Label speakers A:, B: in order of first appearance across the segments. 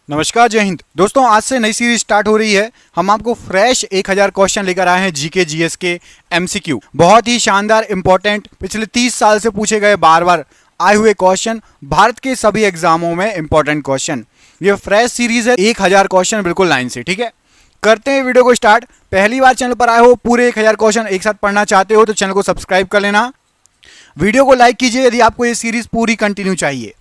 A: नमस्कार, जय हिंद दोस्तों। आज से नई सीरीज स्टार्ट हो रही है। हम आपको फ्रेश 1000 क्वेश्चन लेकर आए हैं जीके जीएस के एमसीक्यू। बहुत ही शानदार, इंपॉर्टेंट, पिछले 30 साल से पूछे गए बार बार आए हुए क्वेश्चन, भारत के सभी एग्जामों में इंपॉर्टेंट क्वेश्चन। ये फ्रेश सीरीज है, 1000 क्वेश्चन बिल्कुल लाइन से। ठीक है, करते हैं वीडियो को स्टार्ट। पहली बार चैनल पर आए हो, पूरे 1000 क्वेश्चन एक साथ पढ़ना चाहते हो तो चैनल को सब्सक्राइब कर लेना। वीडियो को लाइक कीजिए यदि आपको ये सीरीज पूरी कंटिन्यू चाहिए।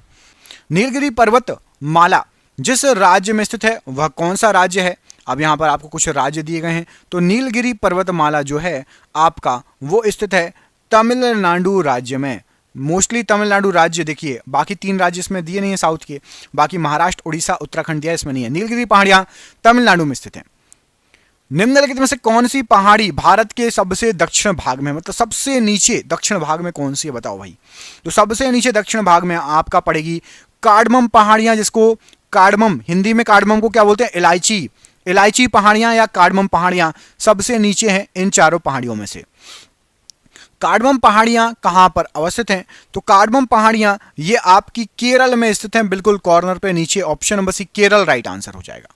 A: नीलगिरी पर्वत माला जिस राज्य में स्थित है वह कौन सा राज्य है? अब यहां पर आपको कुछ राज्य दिए गए हैं। तो नीलगिरी पर्वतमाला जो है आपका वो स्थित है तमिलनाडु राज्य में। मोस्टली तमिलनाडु राज्य, देखिए बाकी 3 राज्य इसमें दिए नहीं है साउथ के, बाकी महाराष्ट्र, उड़ीसा, उत्तराखंड दिया, इसमें नहीं है। नीलगिरी पहाड़ियां तमिलनाडु में स्थित है। निम्नलिखित में से कौन सी पहाड़ी भारत के सबसे दक्षिण भाग में, मतलब सबसे नीचे दक्षिण भाग में कौन सी है बताओ भाई? तो सबसे नीचे दक्षिण भाग में आपका पड़ेगी कार्डमम पहाड़ियां, जिसको कार्डमम, हिंदी में कार्डमम को क्या बोलते हैं? इलायची। इलायची पहाड़ियां या कार्डमम पहाड़ियां सबसे नीचे हैं इन चारों पहाड़ियों में से। कार्डमम पहाड़ियां कहां पर अवस्थित हैं? तो कार्डमम पहाड़ियां ये आपकी केरल में स्थित हैं, बिल्कुल कॉर्नर पे नीचे। Option number C Kerala right answer हो जाएगा।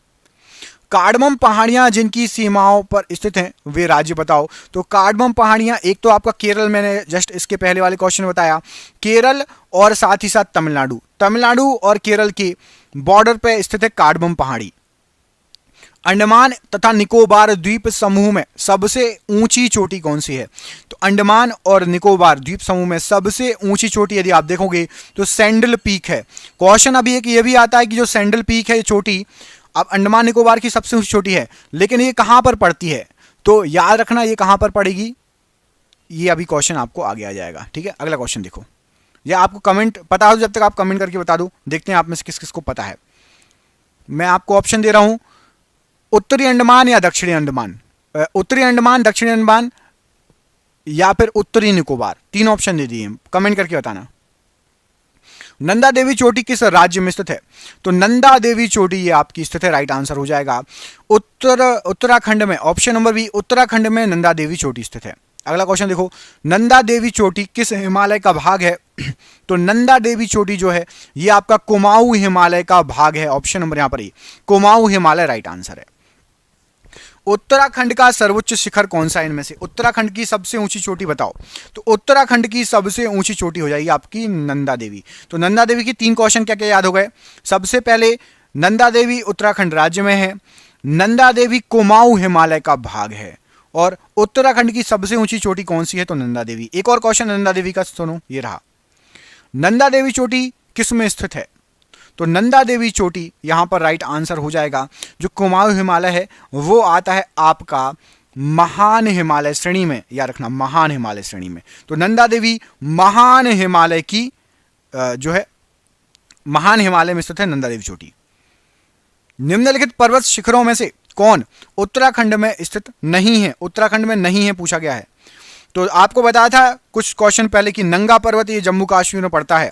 A: कार्डमम पहाड़ियां जिनकी सीमाओं पर स्थित हैं वे राज्य बताओ। तो कार्डमम पहाड़ियां एक तो आपका केरल, मैंने जस्ट इसके पहले वाले क्वेश्चन में बताया, केरल और साथ ही साथ तमिलनाडु। तमिलनाडु और केरल के बॉर्डर पे स्थित है कार्डमम पहाड़ी। अंडमान तथा निकोबार द्वीप समूह में सबसे ऊंची चोटी कौन सी है? तो अंडमान और निकोबार द्वीप समूह में सबसे ऊंची चोटी यदि आप देखोगे तो सैंडल पीक है। क्वेश्चन अभी एक ये भी आता है कि जो सैंडल पीक है चोटी, अब अंडमान निकोबार की सबसे ऊंची चोटी है, लेकिन ये कहां पर पड़ती है? तो याद रखना ये कहां पर पड़ेगी, ये अभी क्वेश्चन आपको आगे आ जाएगा। ठीक है, अगला क्वेश्चन देखो, या आपको कमेंट पता हो, जब तक आप कमेंट करके बता दो, देखते हैं आप में से किस किस को पता है। मैं आपको ऑप्शन दे रहा हूं, उत्तरी अंडमान या दक्षिणी अंडमान, उत्तरी अंडमान, दक्षिणी अंडमान या फिर उत्तरी निकोबार। 3 ऑप्शन दे दिए, कमेंट करके बताना। नंदा देवी चोटी किस राज्य में स्थित है? तो नंदा देवी चोटी ये आपकी स्थित है, राइट आंसर हो जाएगा उत्तराखंड में। ऑप्शन नंबर बी, उत्तराखंड में नंदा देवी चोटी स्थित है। अगला क्वेश्चन देखो, नंदा देवी चोटी किस हिमालय का भाग है? तो नंदा देवी चोटी जो है ये आपका कुमाऊं हिमालय का भाग है। ऑप्शन नंबर यहां पर ही कुमाऊं हिमालय राइट आंसर है। उत्तराखंड का सर्वोच्च शिखर कौन सा है इनमें से? उत्तराखंड की सबसे ऊंची चोटी बताओ। तो उत्तराखंड की सबसे ऊंची चोटी हो जाएगी आपकी नंदा देवी। तो नंदा देवी की 3 क्वेश्चन क्या क्या याद हो गए? सबसे पहले नंदा देवी उत्तराखंड राज्य में है, नंदा देवी कुमाऊं हिमालय का भाग है, और उत्तराखंड की सबसे ऊंची चोटी कौन सी है? तो नंदा देवी। एक और क्वेश्चन नंदा देवी का सुनो, ये रहा। नंदा देवी चोटी किस में स्थित है? तो नंदा देवी चोटी यहां पर राइट आंसर हो जाएगा। जो कुमाऊं हिमालय है वो आता है आपका महान हिमालय श्रेणी में, याद रखना महान हिमालय श्रेणी में। तो नंदा देवी महान हिमालय की जो है महान हिमालय में स्थित है नंदा देवी चोटी। निम्नलिखित पर्वत शिखरों में से कौन उत्तराखंड में स्थित नहीं है? उत्तराखंड में नहीं है पूछा गया है। तो आपको बताया था कुछ क्वेश्चन पहले कि नंगा पर्वत ये जम्मू कश्मीर में पड़ता है,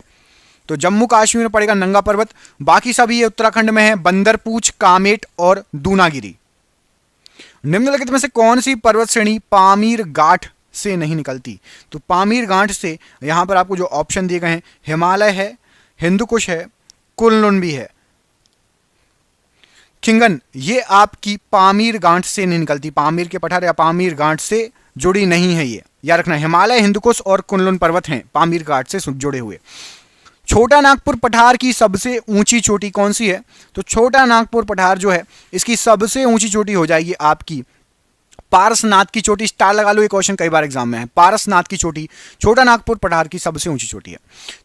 A: तो जम्मू कश्मीर में पड़ेगा नंगा पर्वत। बाकी सभी ये उत्तराखंड में है, बंदरपूछ, कामेट और दूनागिरी। निम्नलिखित में से कौन सी पर्वत श्रेणी पामीर घाट से नहीं निकलती? तो पामीर घाट से यहां पर आपको जो ऑप्शन दिए गए हैं, हिमालय है, हिंदुकुश है, कुनलुन भी है, खिंगन, ये आपकी पामीर घाट से नहीं निकलती। पामीर के पठार या पामीर घाट से जुड़ी नहीं है ये, याद रखना। हिमालय, हिंदुकुश और कुनलुन पर्वत हैं पामीर घाट से जुड़े हुए। छोटा नागपुर पठार की सबसे ऊंची चोटी कौन सी है? तो छोटा नागपुर पठार जो है इसकी सबसे ऊंची चोटी हो जाएगी आपकी पारसनाथ की चोटी। स्टार लगा लो, ये क्वेश्चन कई बार एग्जाम में है। पारसनाथ की चोटी छोटा नागपुर पठार की सबसे ऊंची चोटी है।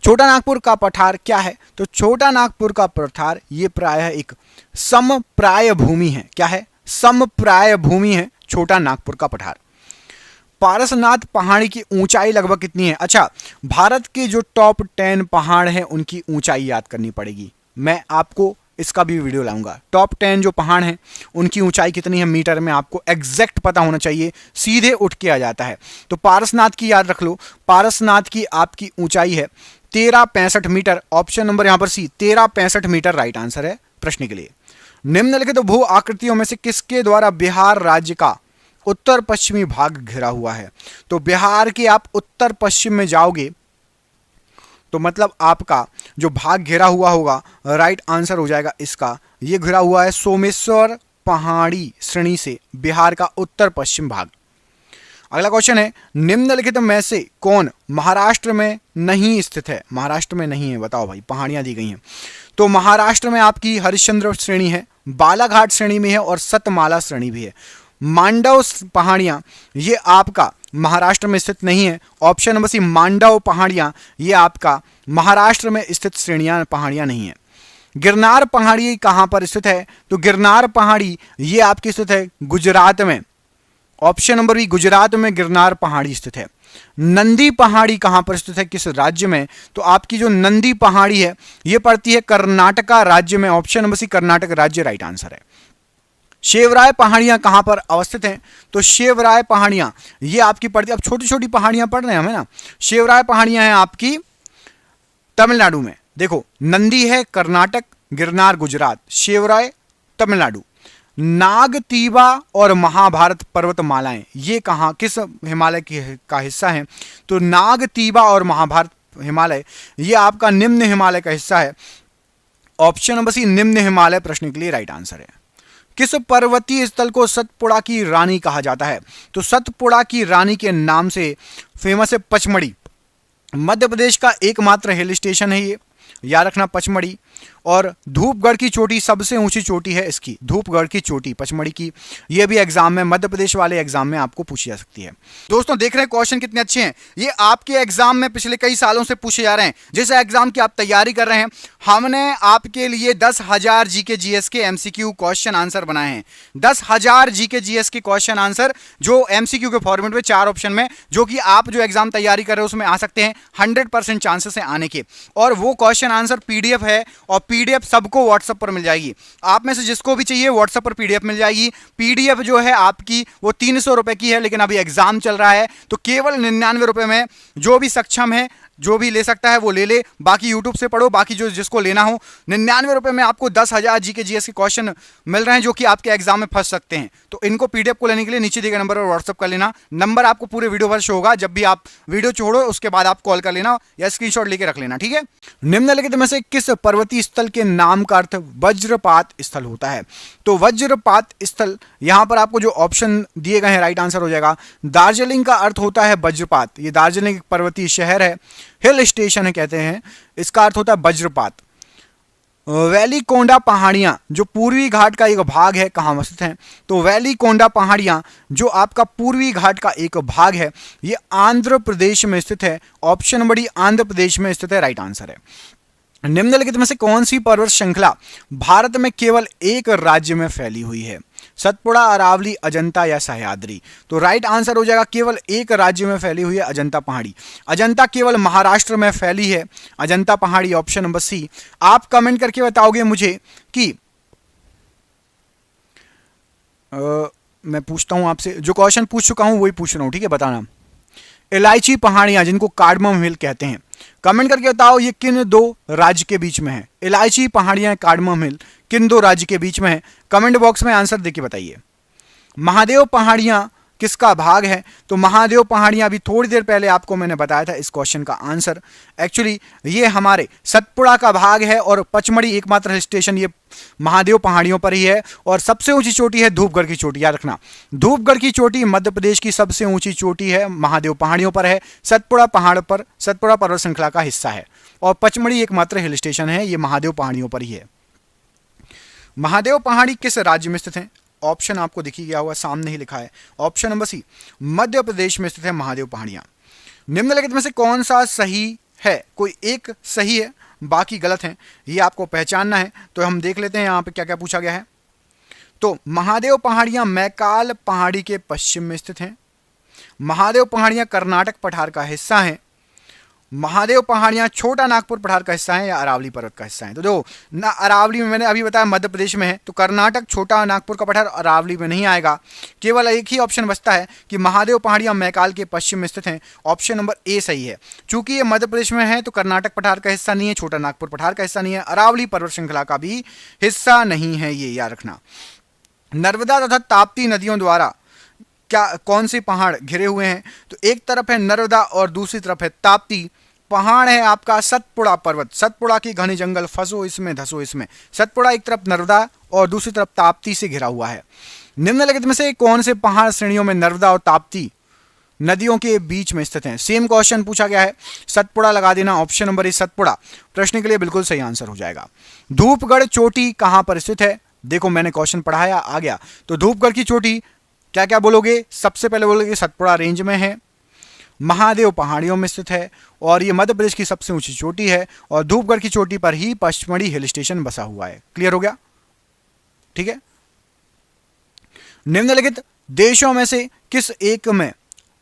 A: छोटा नागपुर का पठार क्या है? तो छोटा नागपुर का पठार ये प्रायः एक समप्राय भूमि है। क्या है? समप्राय भूमि है छोटा नागपुर का पठार। पारसनाथ पहाड़ी की ऊंचाई लगभग कितनी है? अच्छा, भारत के जो टॉप 10 पहाड़ हैं उनकी ऊंचाई याद करनी पड़ेगी। मैं आपको इसका भी वीडियो लाऊंगा। टॉप 10 जो पहाड़ हैं उनकी ऊंचाई कितनी है मीटर में, आपको एग्जैक्ट पता होना चाहिए, सीधे उठ के आ जाता है। तो पारसनाथ की याद रख लो, पारसनाथ की आपकी ऊंचाई है 1365 मीटर। ऑप्शन नंबर यहां पर सी, 1365 मीटर राइट आंसर है प्रश्न के लिए। निम्नलिखित तो भू आकृतियों में से किसके द्वारा बिहार राज्य का उत्तर पश्चिमी भाग घिरा हुआ है? तो बिहार के आप उत्तर पश्चिम में जाओगे तो मतलब आपका जो भाग घिरा हुआ होगा, राइट आंसर हो जाएगा इसका, ये घिरा हुआ है सोमेश्वर पहाड़ी श्रेणी से बिहार का उत्तर पश्चिम भाग। अगला क्वेश्चन है, निम्नलिखित में से कौन महाराष्ट्र में नहीं स्थित है? महाराष्ट्र में नहीं है, बताओ भाई, पहाड़ियां दी गई हैं। तो महाराष्ट्र में आपकी हरिश्चंद्र श्रेणी है, बालाघाट श्रेणी में है और सतमाला श्रेणी भी है। मांडव पहाड़ियां ये आपका महाराष्ट्र में स्थित नहीं है। ऑप्शन नंबर सी मांडव पहाड़ियां ये आपका महाराष्ट्र में स्थित श्रेणियां पहाड़ियां नहीं है। गिरनार पहाड़ी कहां पर स्थित है? तो गिरनार पहाड़ी ये आपकी स्थित है गुजरात में। ऑप्शन नंबर बी गुजरात में गिरनार पहाड़ी स्थित है। नंदी पहाड़ी कहां पर स्थित है, किस राज्य में? तो आपकी जो नंदी पहाड़ी है ये पड़ती है कर्नाटका राज्य में। ऑप्शन नंबर सी कर्नाटक राज्य राइट आंसर है। शेवराय पहाड़ियां कहां पर अवस्थित हैं? तो शेवराय पहाड़ियां ये आपकी पड़ती है, अब छोटी छोटी पहाड़ियां पढ़ रहे हैं हमें ना। शेवराय पहाड़ियां हैं आपकी तमिलनाडु में। देखो, नंदी है कर्नाटक, गिरनार गुजरात, शेवराय तमिलनाडु। नागतीबा और महाभारत पर्वतमालाएं ये कहां, किस हिमालय का हिस्सा है? तो नागतीबा और महाभारत हिमालय ये आपका निम्न हिमालय का हिस्सा है। ऑप्शन नंबर सी निम्न हिमालय प्रश्न के लिए राइट आंसर है। किस पर्वतीय स्थल को सतपुड़ा की रानी कहा जाता है? तो सतपुड़ा की रानी के नाम से फेमस है पचमढ़ी। मध्य प्रदेश का एकमात्र हिल स्टेशन है ये, याद रखना पचमढ़ी। और धूपगढ़ की चोटी सबसे ऊंची चोटी है इसकी, धूपगढ़ की चोटी पचमढ़ी की। ये भी एग्जाम में, मध्य प्रदेश वाले एग्जाम में आपको पूछी जा सकती है। दोस्तों देख रहे हैं क्वेश्चन कितने अच्छे हैं, ये आपके एग्जाम में पिछले कई सालों से पूछे जा रहे हैं। जिस एग्जाम की आप तैयारी कर रहे हैं, हमने आपके लिए 10,000 जीके जीएस के एमसीक्यू क्वेश्चन आंसर बनाए हैं। 10,000 जीके जीएस के क्वेश्चन आंसर जो एमसीक्यू के फॉर्मेट में 4 ऑप्शन में, जो कि आप जो एग्जाम तैयारी कर रहे हो उसमें आ सकते हैं, 100% चांसेस है आने के। और वो क्वेश्चन आंसर पीडीएफ है, और पीडीएफ सबको व्हाट्सएप पर मिल जाएगी। आप में से जिसको भी चाहिए व्हाट्सएप पर पीडीएफ मिल जाएगी। पीडीएफ जो है आपकी वो 300 रुपए की है, लेकिन अभी एग्जाम चल रहा है तो केवल 99 रुपए में जो भी सक्षम है, जो भी ले सकता है वो ले ले, बाकी यूट्यूब से पढ़ो, बाकी जो जिसको लेना हो। 99 रुपए में आपको 10,000 जीके जीएस के क्वेश्चन मिल रहे हैं जो कि आपके एग्जाम में फंस सकते हैं। तो इनको पीडीएफ को लेने के लिए नीचे दिए गए नंबर पर व्हाट्सएप कर लेना। नंबर आपको पूरे वीडियो पर शो होगा, जब भी आप वीडियो छोड़ो उसके बाद आप कॉल कर लेना या स्क्रीनशॉट लेके रख लेना, ठीक है। निम्नलिखित में से किस पर्वतीय स्थल के नाम का अर्थ वज्रपात स्थल होता है? तो वज्रपात स्थल यहां पर आपको जो ऑप्शन दिए गए हैं राइट आंसर हो जाएगा। दार्जिलिंग का अर्थ होता है वज्रपात। ये दार्जिलिंग एक पर्वतीय शहर है, हिल स्टेशन है कहते हैं, इसका अर्थ होता है वज्रपात। वैली कोंडा पहाड़ियां जो पूर्वी घाट का एक भाग है कहां स्थित हैं? तो वैली कोंडा पहाड़ियां जो आपका पूर्वी घाट का एक भाग है ये आंध्र प्रदेश में स्थित है। Option number D Andhra Pradesh में स्थित है, राइट आंसर है। निम्नलिखित में से कौन सी पर्वत श्रृंखला भारत में केवल एक राज्य में फैली हुई है? सतपुड़ा, अरावली, अजंता या सह्याद्री? तो राइट आंसर हो जाएगा केवल एक राज्य में फैली हुई है अजंता पहाड़ी। अजंता केवल महाराष्ट्र में फैली है, अजंता पहाड़ी। Option number C. आप कमेंट करके बताओगे मुझे कि मैं पूछता हूं आपसे, जो क्वेश्चन पूछ चुका हूं वही पूछ रहा हूं, ठीक है, बताना। इलायची पहाड़ियां जिनको कार्डमम हिल कहते हैं, कमेंट करके बताओ ये किन 2 राज्य के बीच में है? इलायची पहाड़ियां, कार्डमम हिल किन 2 राज्य के बीच में है? कमेंट बॉक्स में आंसर देके बताइए। महादेव पहाड़ियां किसका भाग है? तो महादेव पहाड़ियां अभी थोड़ी देर पहले आपको मैंने बताया था इस क्वेश्चन का आंसर। एक्चुअली ये हमारे सतपुड़ा का भाग है और पचमढ़ी एकमात्र हिल स्टेशन ये महादेव पहाड़ियों पर ही है। और सबसे ऊंची चोटी है धूपगढ़ की चोटी, याद रखना। धूपगढ़ की चोटी मध्य प्रदेश की सबसे ऊंची चोटी है, महादेव पहाड़ियों पर है। सतपुड़ा पहाड़ पर, सतपुड़ा पर्वत श्रृंखला का हिस्सा है। और पचमढ़ी एकमात्र हिल स्टेशन है, ये महादेव पहाड़ियों पर ही है। महादेव पहाड़ी किस राज्य में स्थित है? ऑप्शन आपको दिखी गया हुआ, सामने ही लिखा है। ऑप्शन नंबर सी मध्य प्रदेश में स्थित है महादेव पहाड़ियां। निम्नलिखित में से कौन सा सही है? कोई एक सही है, बाकी गलत हैं, ये आपको पहचानना है। तो हम देख लेते हैं यहाँ पे क्या क्या पूछा गया है। तो महादेव पहाड़ियां मैकाल पहाड़ी के पश्चिम में स्थित हैं। महादेव पहाड़ियां कर्नाटक पठार का हिस्सा हैं। महादेव पहाड़ियां छोटा नागपुर पठार का हिस्सा है या अरावली पर्वत का हिस्सा है? तो जो ना अरावली में मैंने अभी बताया मध्य प्रदेश में है, तो कर्नाटक छोटा नागपुर का पठार अरावली में नहीं आएगा। केवल एक ही ऑप्शन बचता है कि महादेव पहाड़ियां मैकाल के पश्चिम में स्थित हैं। ऑप्शन नंबर ए सही है। चूंकि ये मध्य प्रदेश में है तो कर्नाटक पठार का हिस्सा नहीं है, छोटा नागपुर पठार का हिस्सा नहीं है, अरावली पर्वत श्रृंखला का भी हिस्सा नहीं है, ये याद रखना। नर्मदा तथा ताप्ती नदियों द्वारा क्या कौन से पहाड़ घिरे हुए हैं? तो एक तरफ है नर्मदा और दूसरी तरफ है ताप्ती। पहाड़ है आपका सतपुड़ा पर्वत। सतपुड़ा की घने जंगल, फंसो इसमें धसो इसमें। सतपुड़ा एक तरफ नर्मदा और दूसरी तरफ ताप्ती से घिरा हुआ है। निम्नलिखित में से कौन से पहाड़ श्रेणियों में नर्मदा और ताप्ती नदियों के बीच में स्थित हैं? सेम क्वेश्चन पूछा गया है, सतपुड़ा लगा देना। ऑप्शन नंबर ए सतपुड़ा प्रश्न के लिए बिल्कुल सही आंसर हो जाएगा। धूपगढ़ चोटी कहां पर स्थित है? देखो मैंने क्वेश्चन पढ़ाया, आ गया। तो धूपगढ़ की चोटी क्या क्या बोलोगे? सबसे पहले बोलोगे सतपुड़ा रेंज में है, महादेव पहाड़ियों में स्थित है, और ये मध्य प्रदेश की सबसे ऊंची चोटी है, और धूपगढ़ की चोटी पर ही पचमढ़ी हिल स्टेशन बसा हुआ है। क्लियर हो गया? ठीक है। निम्नलिखित देशों में से किस एक में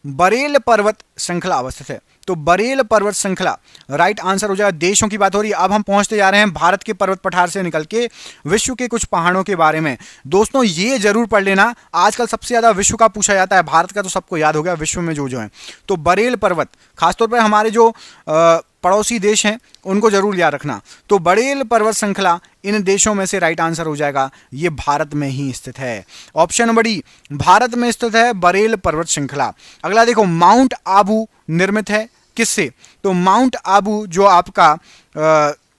A: बरेल पर्वत श्रृंखला अवस्थित है? तो बरेल पर्वत श्रृंखला राइट आंसर हो जाएगा। देशों की बात हो रही है, अब हम पहुंचते जा रहे हैं भारत के पर्वत पठार से निकल के विश्व के कुछ पहाड़ों के बारे में। दोस्तों ये जरूर पढ़ लेना, आजकल सबसे ज्यादा विश्व का पूछा जाता है, भारत का तो सबको याद हो गया, विश्व में जो जो है। तो बरेल पर्वत खासतौर पर हमारे जो पड़ोसी देश हैं उनको जरूर याद रखना। तो बरेल पर्वत श्रृंखला इन देशों में से राइट आंसर हो जाएगा, ये भारत में ही स्थित है। ऑप्शन नंबर डी, भारत में स्थित है बरेल पर्वत श्रृंखला। अगला देखो, माउंट आबू निर्मित है किससे? तो माउंट आबू जो आपका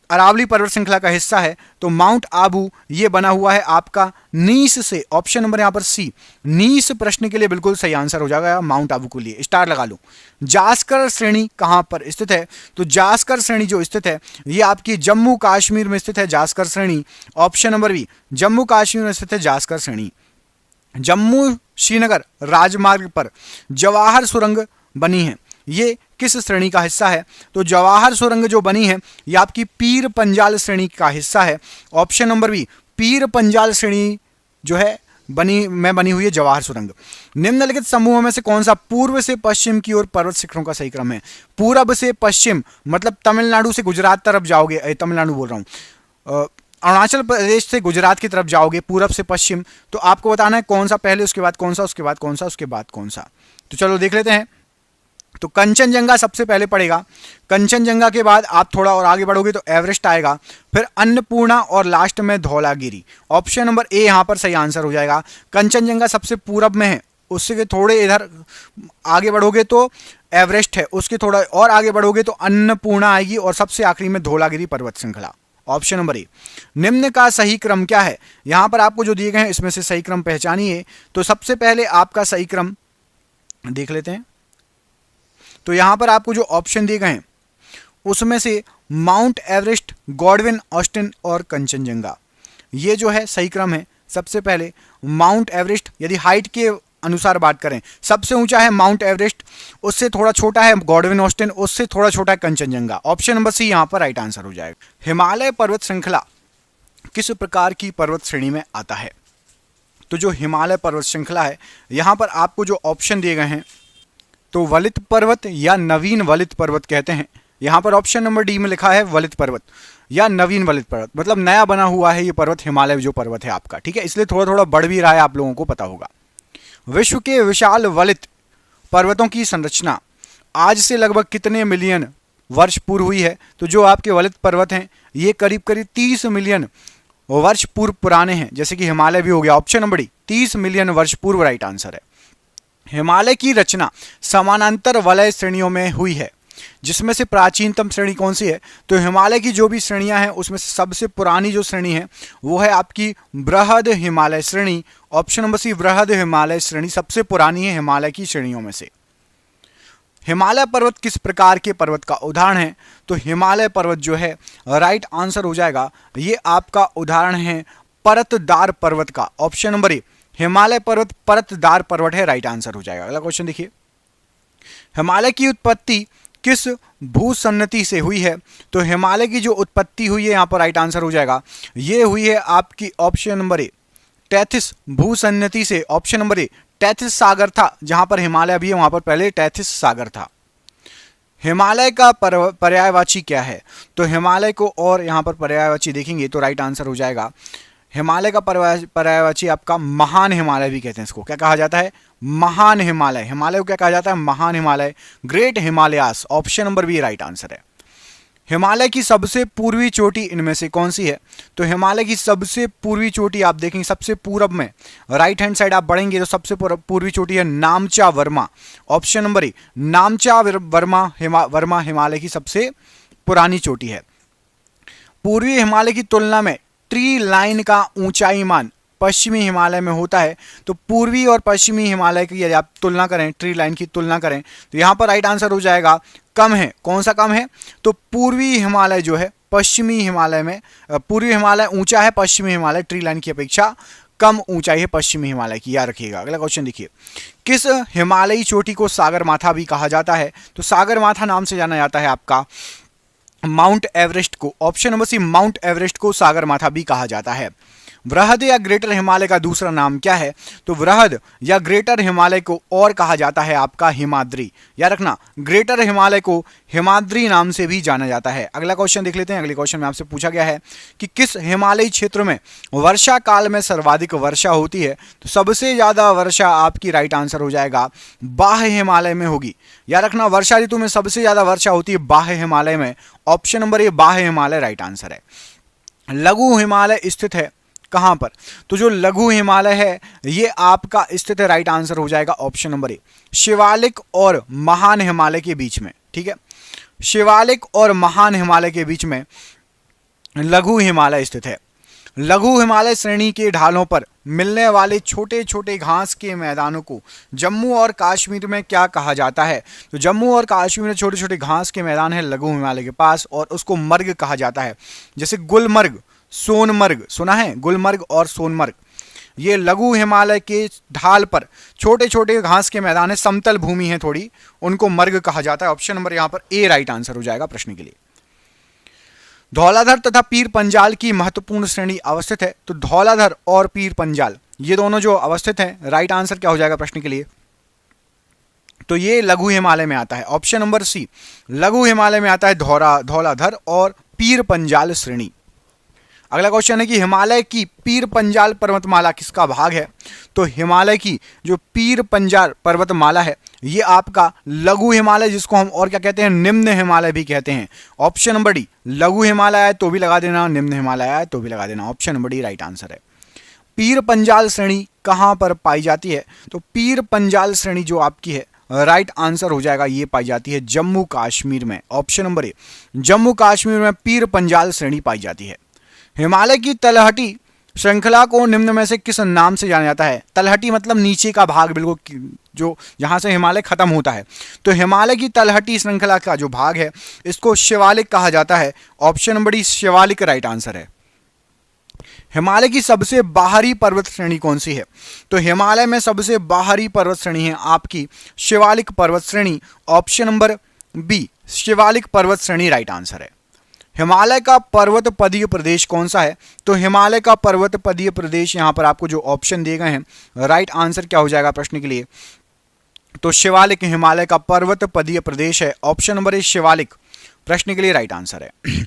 A: अरावली पर्वत श्रृंखला का हिस्सा है, तो माउंट आबू ये बना हुआ है आपका नीस से। ऑप्शन नंबर यहां पर सी, नीस प्रश्न के लिए बिल्कुल सही आंसर हो जाएगा माउंट आबू के लिए, स्टार लगा लो। जास्कर श्रेणी कहां पर स्थित है? तो जास्कर श्रेणी जो स्थित है ये आपकी जम्मू कश्मीर में स्थित है, जास्कर श्रेणी। Option number B, Jammu Kashmir में स्थित है जास्कर श्रेणी। जम्मू श्रीनगर राजमार्ग पर जवाहर सुरंग बनी है, ये किस श्रेणी का हिस्सा है? तो जवाहर सुरंग जो बनी है ये आपकी पीर पंजाल श्रेणी का हिस्सा है। Option number B, Pir Panjal श्रेणी जो है बनी हुई है जवाहर सुरंग। निम्नलिखित समूहों में से कौन सा पूर्व से पश्चिम की ओर पर्वत शिखरों का सही क्रम है? पूरब से पश्चिम मतलब तमिलनाडु से गुजरात तरफ जाओगे, तमिलनाडु बोल रहा हूं, अरुणाचल प्रदेश से गुजरात की तरफ जाओगे पूरब से पश्चिम, तो आपको बताना है कौन सा पहले, उसके बाद कौन सा, उसके बाद कौन सा, उसके बाद कौन सा। तो चलो देख लेते हैं। तो कंचनजंगा सबसे पहले पड़ेगा, कंचनजंगा के बाद आप थोड़ा और आगे बढ़ोगे तो एवरेस्ट आएगा, फिर अन्नपूर्णा और लास्ट में धौलागिरी। ऑप्शन नंबर ए यहां पर सही आंसर हो जाएगा। कंचनजंगा सबसे पूरब में है, उससे थोड़े इधर आगे बढ़ोगे तो एवरेस्ट है, उसके थोड़ा और आगे बढ़ोगे तो अन्नपूर्णा आएगी, और सबसे आखिरी में धौलागिरी पर्वत श्रृंखला। Option number A. निम्न का सही क्रम क्या है? यहां पर आपको जो दिए गए हैं इसमें से सही क्रम पहचानिए। तो सबसे पहले आपका सही क्रम देख लेते हैं। तो यहां पर आपको जो ऑप्शन दिए गए हैं उसमें से माउंट एवरेस्ट, गॉडविन ऑस्टिन और कंचनजंगा, ये जो है सही क्रम है। सबसे पहले माउंट एवरेस्ट, यदि हाइट के अनुसार बात करें, सबसे ऊंचा है माउंट एवरेस्ट, उससे थोड़ा छोटा है गॉडविन ऑस्टिन, उससे थोड़ा छोटा है कंचनजंगा। ऑप्शन नंबर सी यहां पर राइट आंसर हो जाएगा। हिमालय पर्वत श्रृंखला किस प्रकार की पर्वत श्रेणी में आता है? तो जो हिमालय पर्वत श्रृंखला है यहां पर आपको जो ऑप्शन दिए गए हैं, तो वलित पर्वत या नवीन वलित पर्वत कहते हैं। यहां पर ऑप्शन नंबर डी में लिखा है वलित पर्वत या नवीन वलित पर्वत, मतलब नया बना हुआ है ये पर्वत, हिमालय जो पर्वत है आपका, ठीक है, इसलिए थोड़ा थोड़ा बढ़ भी रहा है, आप लोगों को पता होगा। विश्व के विशाल वलित पर्वतों की संरचना आज से लगभग कितने मिलियन वर्ष पूर्व हुई है? तो जो आपके वलित पर्वत हैं ये करीब करीब 30 मिलियन वर्ष पूर्व पुराने हैं, जैसे कि हिमालय भी हो गया। ऑप्शन नंबर डी 30 मिलियन वर्ष पूर्व राइट आंसर है। हिमालय की रचना समानांतर वलय श्रेणियों में हुई है, जिसमें से प्राचीनतम श्रेणी कौन सी है? तो हिमालय की जो भी श्रेणियां हैं उसमें से सबसे पुरानी जो श्रेणी है वो है आपकी बृहद हिमालय श्रेणी। ऑप्शन नंबर सी, बृहद हिमालय श्रेणी सबसे पुरानी है हिमालय की श्रेणियों में से। हिमालय पर्वत किस प्रकार के पर्वत का उदाहरण है? तो हिमालय पर्वत जो है राइट आंसर हो जाएगा, ये आपका उदाहरण है परतदार पर्वत का। ऑप्शन नंबर ए, हिमालय पर्वत परतदार पर्वत है, राइट आंसर हो जाएगा। अगला क्वेश्चन देखिए, हिमालय की उत्पत्ति किस भूसन्नति से हुई है? तो हिमालय की जो उत्पत्ति हुई है यहां पर राइट आंसर हो जाएगा, ये हुई है आपकी ऑप्शन नंबर ए टैथिस भूसन्नति से। ऑप्शन नंबर ए, टैथिस सागर था, जहां पर हिमालय भी है वहां पर पहले टैथिस सागर था। हिमालय का पर्यायवाची क्या है? तो हिमालय को और यहां पर पर्यायवाची देखेंगे तो राइट आंसर हो जाएगा, हिमालय का पर्यायवाची आपका महान हिमालय भी कहते हैं। इसको क्या कहा जाता है? महान हिमालय। हिमालय को क्या कहा जाता है? महान Himalaya, great Himalayas. Option number B right answer है। हिमालय की सबसे पूर्वी चोटी इनमें से कौन सी है? तो हिमालय की सबसे पूर्वी चोटी आप देखेंगे सबसे पूरब में, राइट हैंड साइड आप बढ़ेंगे तो सबसे पूर्वी चोटी है नामचा Verma. Option number A, नामचा Verma Himalaya की सबसे पुरानी चोटी है। पूर्वी हिमालय की तुलना में ट्री लाइन का ऊंचाई मान पश्चिमी हिमालय में होता है। तो पूर्वी और पश्चिमी हिमालय की यदि आप तुलना करें, ट्री लाइन की तुलना करें, तो यहां पर राइट आंसर हो जाएगा कम है। कौन सा कम है? तो पूर्वी हिमालय जो है पश्चिमी हिमालय में, पूर्वी हिमालय ऊंचा है, पश्चिमी हिमालय ट्री लाइन की अपेक्षा कम ऊंचाई है पश्चिमी हिमालय की, याद रखिएगा। अगला क्वेश्चन देखिए, किस हिमालयी चोटी को सागर माथा भी कहा जाता है? तो सागर माथा नाम से जाना जाता है आपका माउंट एवरेस्ट को। Option number C, Mount Everest को सागर माथा भी कहा जाता है। वृहद या ग्रेटर हिमालय का दूसरा नाम क्या है? तो वृहद या ग्रेटर हिमालय को और कहा जाता है आपका हिमाद्री। याद रखना, ग्रेटर हिमालय को हिमाद्री नाम से भी जाना जाता है। अगला क्वेश्चन देख लेते हैं। अगले क्वेश्चन में आपसे पूछा गया है कि किस हिमालयी क्षेत्र में वर्षा काल में सर्वाधिक वर्षा होती है? तो सबसे ज्यादा वर्षा आपकी राइट आंसर हो जाएगा बाह्य हिमालय में होगी। याद रखना, वर्षा ऋतु में सबसे ज्यादा वर्षा होती है बाह्य हिमालय में। ऑप्शन नंबर ए, बाह्य हिमालय राइट आंसर है। लघु हिमालय स्थित है कहां पर? तो जो लघु हिमालय है ये आपका स्थित है, राइट आंसर हो जाएगा ऑप्शन नंबर ए, शिवालिक और महान हिमालय के बीच में। ठीक है, शिवालिक और महान हिमालय के बीच में लघु हिमालय स्थित है। लघु हिमालय श्रेणी के ढालों पर मिलने वाले छोटे छोटे घास के मैदानों को जम्मू और कश्मीर में क्या कहा जाता है? तो जम्मू और कश्मीर में छोटे छोटे घास के मैदान है लघु हिमालय के पास, और उसको मर्ग कहा जाता है। जैसे गुलमर्ग, सोनमर्ग, सुना है? गुलमर्ग और सोनमर्ग, ये लघु हिमालय के ढाल पर छोटे छोटे घास के मैदान है, समतल भूमि है थोड़ी, उनको मर्ग कहा जाता है। ऑप्शन नंबर यहां पर ए राइट आंसर हो जाएगा प्रश्न के लिए। धौलाधर तथा पीर पंजाल की महत्वपूर्ण श्रेणी अवस्थित है। तो धौलाधर और पीर पंजाल ये दोनों जो अवस्थित हैं, राइट आंसर क्या हो जाएगा प्रश्न के लिए? तो ये लघु हिमालय में आता है। ऑप्शन नंबर सी, लघु हिमालय में आता है धौलाधर और पीर पंजाल श्रेणी। अगला क्वेश्चन है कि हिमालय की पीर पंजाल पर्वतमाला किसका भाग है? तो हिमालय की जो पीर पंजाल पर्वतमाला है ये आपका लघु हिमालय, जिसको हम और क्या कहते हैं, निम्न हिमालय भी कहते हैं। ऑप्शन नंबर डी, लघु हिमालय आए तो भी लगा देना, निम्न हिमालय आए तो भी लगा देना। Option number D right answer है। पीर पंजाल श्रेणी कहां पर पाई जाती है? तो पीर पंजाल श्रेणी जो आपकी है राइट आंसर हो जाएगा, ये पाई जाती है जम्मू कश्मीर में। Option number A, Jammu Kashmir में पीर पंजाल श्रेणी पाई जाती है। हिमालय की तलहटी श्रृंखला को निम्न में से किस नाम से जाना जाता है? तलहटी मतलब नीचे का भाग, बिल्कुल जो जहां से हिमालय खत्म होता है। तो हिमालय की तलहटी श्रृंखला का जो भाग है इसको शिवालिक कहा जाता है। Option number D, Shivalik right answer है। हिमालय की सबसे बाहरी पर्वत श्रेणी कौन सी है? तो हिमालय में सबसे बाहरी पर्वत श्रेणी है आपकी शिवालिक पर्वत श्रेणी। ऑप्शन नंबर बी, शिवालिक पर्वत श्रेणी राइट आंसर है। हिमालय का पर्वत पदीय प्रदेश कौन सा है? तो हिमालय का पर्वत पदीय प्रदेश, यहां पर आपको जो ऑप्शन दिए गए हैं राइट आंसर क्या हो जाएगा प्रश्न के लिए? तो शिवालिक हिमालय का पर्वत पदीय प्रदेश है। ऑप्शन नंबर ए, शिवालिक प्रश्न के लिए राइट आंसर है।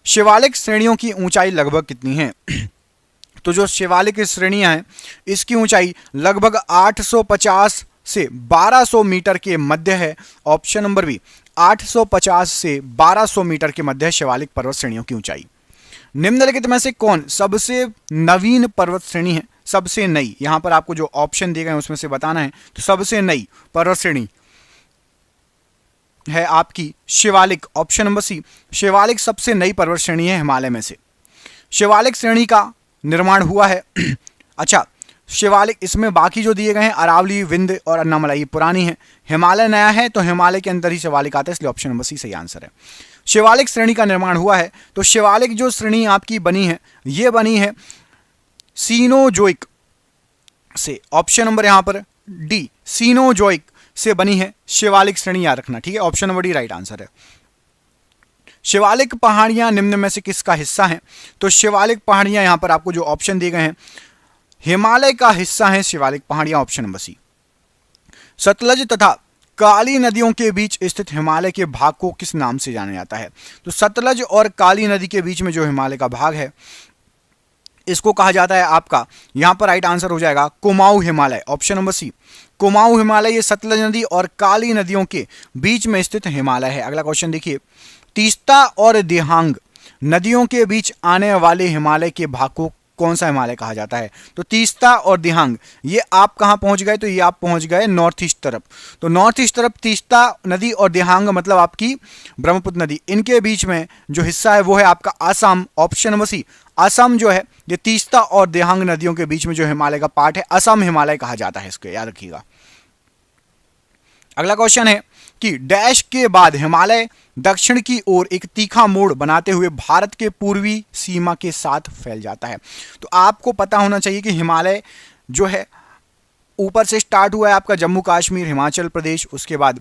A: शिवालिक श्रेणियों की ऊंचाई लगभग कितनी है? तो जो शिवालिक श्रेणियां हैं इसकी ऊंचाई लगभग 850 से 1200 मीटर के मध्य है। ऑप्शन नंबर बी, 850 से 1200 मीटर के मध्य है शिवालिक पर्वत श्रेणियों की ऊंचाई। निम्नलिखित में से कौन सबसे नवीन पर्वत श्रेणी है? सबसे नई, यहां पर आपको जो ऑप्शन दिए गए हैं उसमें से बताना है। तो सबसे नई पर्वत श्रेणी है आपकी Shivalik. Option number C, Shivalik सबसे नई पर्वत श्रेणी है हिमालय में से। शिवालिक श्रेणी का निर्माण हुआ है अच्छा, शिवालिक इसमें बाकी जो दिए गए हैं अरावली, विंध्य और अन्नामलाई पुरानी है, हिमालय नया है, तो हिमालय के अंदर ही शिवालिक आता है, इसलिए ऑप्शन नंबर सी सही आंसर है। शिवालिक श्रेणी का निर्माण हुआ है। तो शिवालिक जो श्रेणी आपकी बनी है ये बनी है सीनोजोइक से। ऑप्शन नंबर यहां पर डी, सीनोजोइक से बनी है शिवालिक श्रेणी, याद रखना। ठीक है, option number D right answer है। शिवालिक पहाड़ियां निम्न में से किसका हिस्सा हैं? तो शिवालिक पहाड़ियां यहां पर आपको जो ऑप्शन दिए गए हैं हिमालय का हिस्सा है शिवालिक पहाड़ियां। ऑप्शन नंबर सी। सतलज तथा काली नदियों के बीच स्थित हिमालय के भाग को किस नाम से जाना जाता है? तो सतलज और काली नदी के बीच में जो हिमालय का भाग है इसको कहा जाता है आपका, यहां पर राइट आंसर हो जाएगा Kumaon Himalaya. Option number C, Kumaon Himalaya ये सतलज नदी और काली नदियों के बीच में स्थित हिमालय है। अगला क्वेश्चन देखिए, तीस्ता और दिहांग नदियों के बीच आने वाले हिमालय के भाग को कौन सा हिमालय कहा जाता है? तो तीस्ता और दिहांग, ये आप कहां पहुंच गए? तो ये आप पहुंच गए नॉर्थ ईस्ट तरफ। तो नॉर्थ ईस्ट तरफ तीस्ता नदी और दिहांग मतलब आपकी ब्रह्मपुत्र नदी, इनके बीच में जो हिस्सा है वो है आपका Assam. Option number C, Assam जो है ये तीस्ता और दिहांग नदियों के बीच में जो हिमालय का पार्ट है, असम हिमालय कहा जाता है, इसको याद रखिएगा। अगला क्वेश्चन है कि डैश के बाद हिमालय दक्षिण की ओर एक तीखा मोड़ बनाते हुए भारत के पूर्वी सीमा के साथ फैल जाता है। तो आपको पता होना चाहिए कि हिमालय जो है ऊपर से स्टार्ट हुआ है आपका जम्मू कश्मीर, हिमाचल प्रदेश, उसके बाद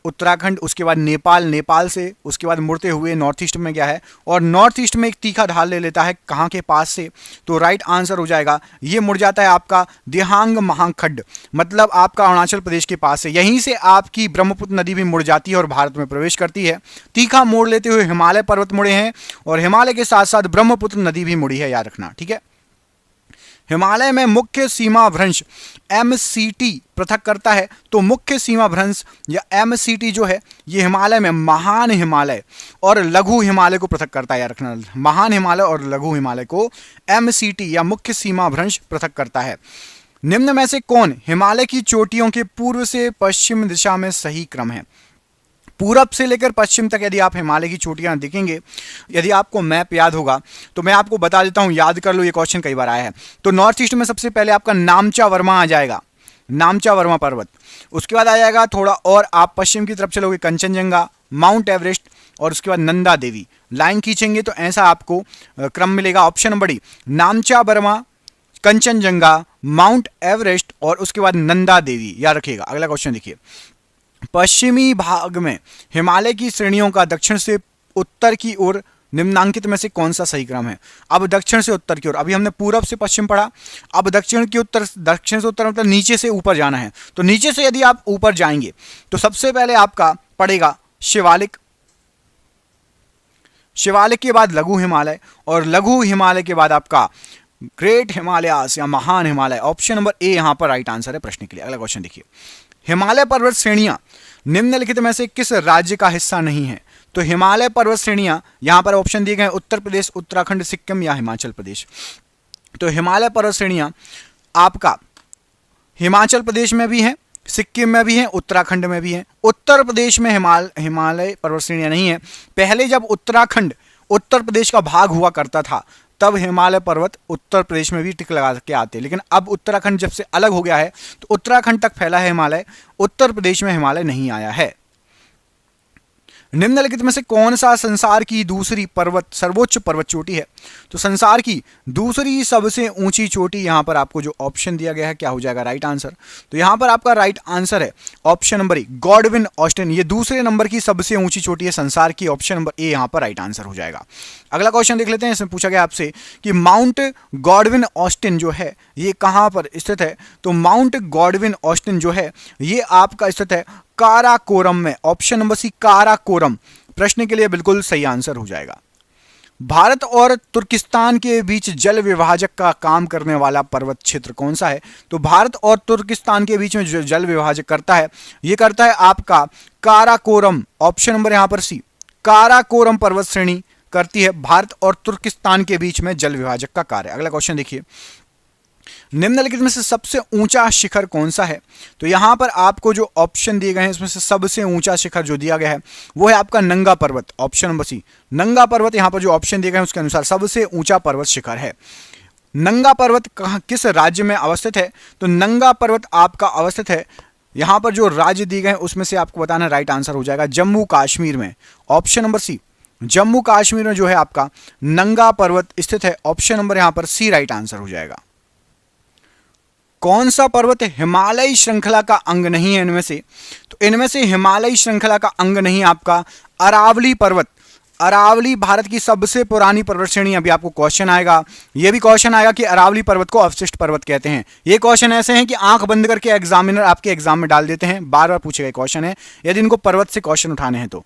A: उत्तराखंड, उसके बाद नेपाल, नेपाल से उसके बाद मुड़ते हुए नॉर्थ ईस्ट में गया है और नॉर्थ ईस्ट में एक तीखा ढाल ले लेता है कहाँ के पास से? तो राइट आंसर हो जाएगा ये मुड़ जाता है आपका दिहांग महाखंड, मतलब आपका अरुणाचल प्रदेश के पास से। यहीं से आपकी ब्रह्मपुत्र नदी भी मुड़ जाती है और भारत में प्रवेश करती है। तीखा मोड़ लेते हुए हिमालय पर्वत मुड़े हैं और हिमालय के साथ साथ ब्रह्मपुत्र नदी भी मुड़ी है, याद रखना, ठीक है। हिमालय में मुख्य सीमा भ्रंश MCT पृथक करता है। तो मुख्य सीमा भ्रंश या MCT जो है ये हिमालय में महान हिमालय और लघु हिमालय को पृथक करता है, याद रखना। महान हिमालय और लघु हिमालय को MCT या मुख्य सीमा भ्रंश पृथक करता है। निम्न में से कौन हिमालय की चोटियों के पूर्व से पश्चिम दिशा में सही क्रम है? पूरब से लेकर पश्चिम तक यदि आप हिमालय की चोटियां देखेंगे, यदि आपको मैप याद होगा तो मैं आपको बता देता हूं, याद कर लो, ये क्वेश्चन कई बार आया है। तो नॉर्थ ईस्ट में सबसे पहले आपका नामचा वर्मा आ जाएगा, नामचा वर्मा पर्वत। उसके बाद आ जाएगा थोड़ा और आप पश्चिम की तरफ चलोगे कंचनजंगा, माउंट एवरेस्ट और उसके बाद नंदा देवी। लाइन खींचेंगे तो ऐसा आपको क्रम मिलेगा। Option number D, नामचा Verma, Kanchenjunga, mount Everest और उसके बाद नंदा देवी, याद रखिएगा। अगला क्वेश्चन देखिए, पश्चिमी भाग में हिमालय की श्रेणियों का दक्षिण से उत्तर की ओर निम्नांकित में से कौन सा सही क्रम है? अब दक्षिण से उत्तर की ओर, अभी हमने पूरब से पश्चिम पढ़ा, अब दक्षिण की उत्तर, दक्षिण से उत्तर मतलब नीचे से ऊपर जाना है। तो नीचे से यदि आप ऊपर जाएंगे तो सबसे पहले आपका पड़ेगा शिवालिक, शिवालिक के बाद लघु हिमालय और लघु हिमालय के बाद आपका ग्रेट हिमालयास या महान हिमालय। ऑप्शन नंबर ए यहां पर राइट आंसर है प्रश्न के लिए। अगला क्वेश्चन देखिए, हिमालय पर्वत श्रेणियां निम्नलिखित में से किस राज्य का हिस्सा नहीं है? तो हिमालय पर्वत श्रेणियां यहां पर ऑप्शन दिए गए उत्तर प्रदेश, उत्तराखंड, सिक्किम या हिमाचल प्रदेश। तो हिमालय पर्वत श्रेणियां आपका हिमाचल प्रदेश में भी है, सिक्किम में भी है, उत्तराखंड में भी है। उत्तर प्रदेश में हिमालय पर्वत श्रेणियां नहीं है। पहले जब उत्तराखंड उत्तर प्रदेश का भाग हुआ करता था तब हिमालय पर्वत उत्तर प्रदेश में भी टिक लगा के आते, लेकिन अब उत्तराखंड जब से अलग हो गया है तो उत्तराखंड तक फैला है हिमालय, उत्तर प्रदेश में हिमालय नहीं आया है। निम्नलिखित में से कौन सा संसार की दूसरी सर्वोच्च पर्वत चोटी है? तो संसार की दूसरी सबसे ऊंची चोटी यहां पर आपको जो ऑप्शन दिया गया है क्या हो जाएगा राइट आंसर? तो यहां पर आपका राइट आंसर है option number A, Godwin Austen. ये दूसरे नंबर की सबसे ऊंची चोटी है संसार की। ऑप्शन नंबर ए यहां पर राइट आंसर हो जाएगा। अगला क्वेश्चन देख लेते हैं, इसमें पूछा गया आपसे कि माउंट गॉडविन ऑस्टिन जो है ये कहां पर स्थित है? तो माउंट गॉडविन ऑस्टिन जो है ये आपका स्थित है काराकोरम में। ऑप्शन नंबर सी, काराकोरम प्रश्न के लिए बिल्कुल सही आंसर हो जाएगा। भारत और तुर्किस्तान के बीच जल विभाजक का काम करने वाला पर्वत क्षेत्र कौन सा है? तो भारत और तुर्किस्तान के बीच में जो जल विभाजक करता है ये करता है आपका काराकोरम। ऑप्शन नंबर यहां पर सी, काराकोरम पर्वत श्रेणी करती है भारत और तुर्किस्तान के बीच में जल विभाजक का कार्य। अगला क्वेश्चन देखिए, निम्नलिखित में से सबसे ऊंचा शिखर कौन सा है? तो यहां पर आपको जो ऑप्शन दिए गए हैं इसमें से सबसे ऊंचा शिखर जो दिया गया है वो है आपका नंगा पर्वत। ऑप्शन नंबर सी, नंगा पर्वत यहां पर जो ऑप्शन दिए गए हैं उसके अनुसार सबसे ऊंचा पर्वत शिखर है। नंगा पर्वत किस राज्य में अवस्थित है? तो नंगा पर्वत आपका अवस्थित है, यहां पर जो राज्य दिए गए हैं उसमें से आपको बताना राइट आंसर हो जाएगा जम्मू कश्मीर में। Option number C, Jammu Kashmir में जो है आपका नंगा पर्वत स्थित है। ऑप्शन नंबर यहां पर सी राइट आंसर हो जाएगा। कौन सा पर्वत हिमालय श्रृंखला का अंग नहीं है इनमें से? तो इनमें से हिमालय श्रृंखला का अंग नहीं आपका अरावली पर्वत। अरावली भारत की सबसे पुरानी पर्वत श्रेणी। अभी आपको क्वेश्चन आएगा, यह भी क्वेश्चन आएगा कि अरावली पर्वत को अवशिष्ट पर्वत कहते हैं। ये क्वेश्चन ऐसे हैं कि आंख बंद करके एग्जामिनर आपके एग्जाम में डाल देते हैं, बार बार पूछे गए क्वेश्चन है यदि इनको पर्वत से क्वेश्चन उठाने हैं तो।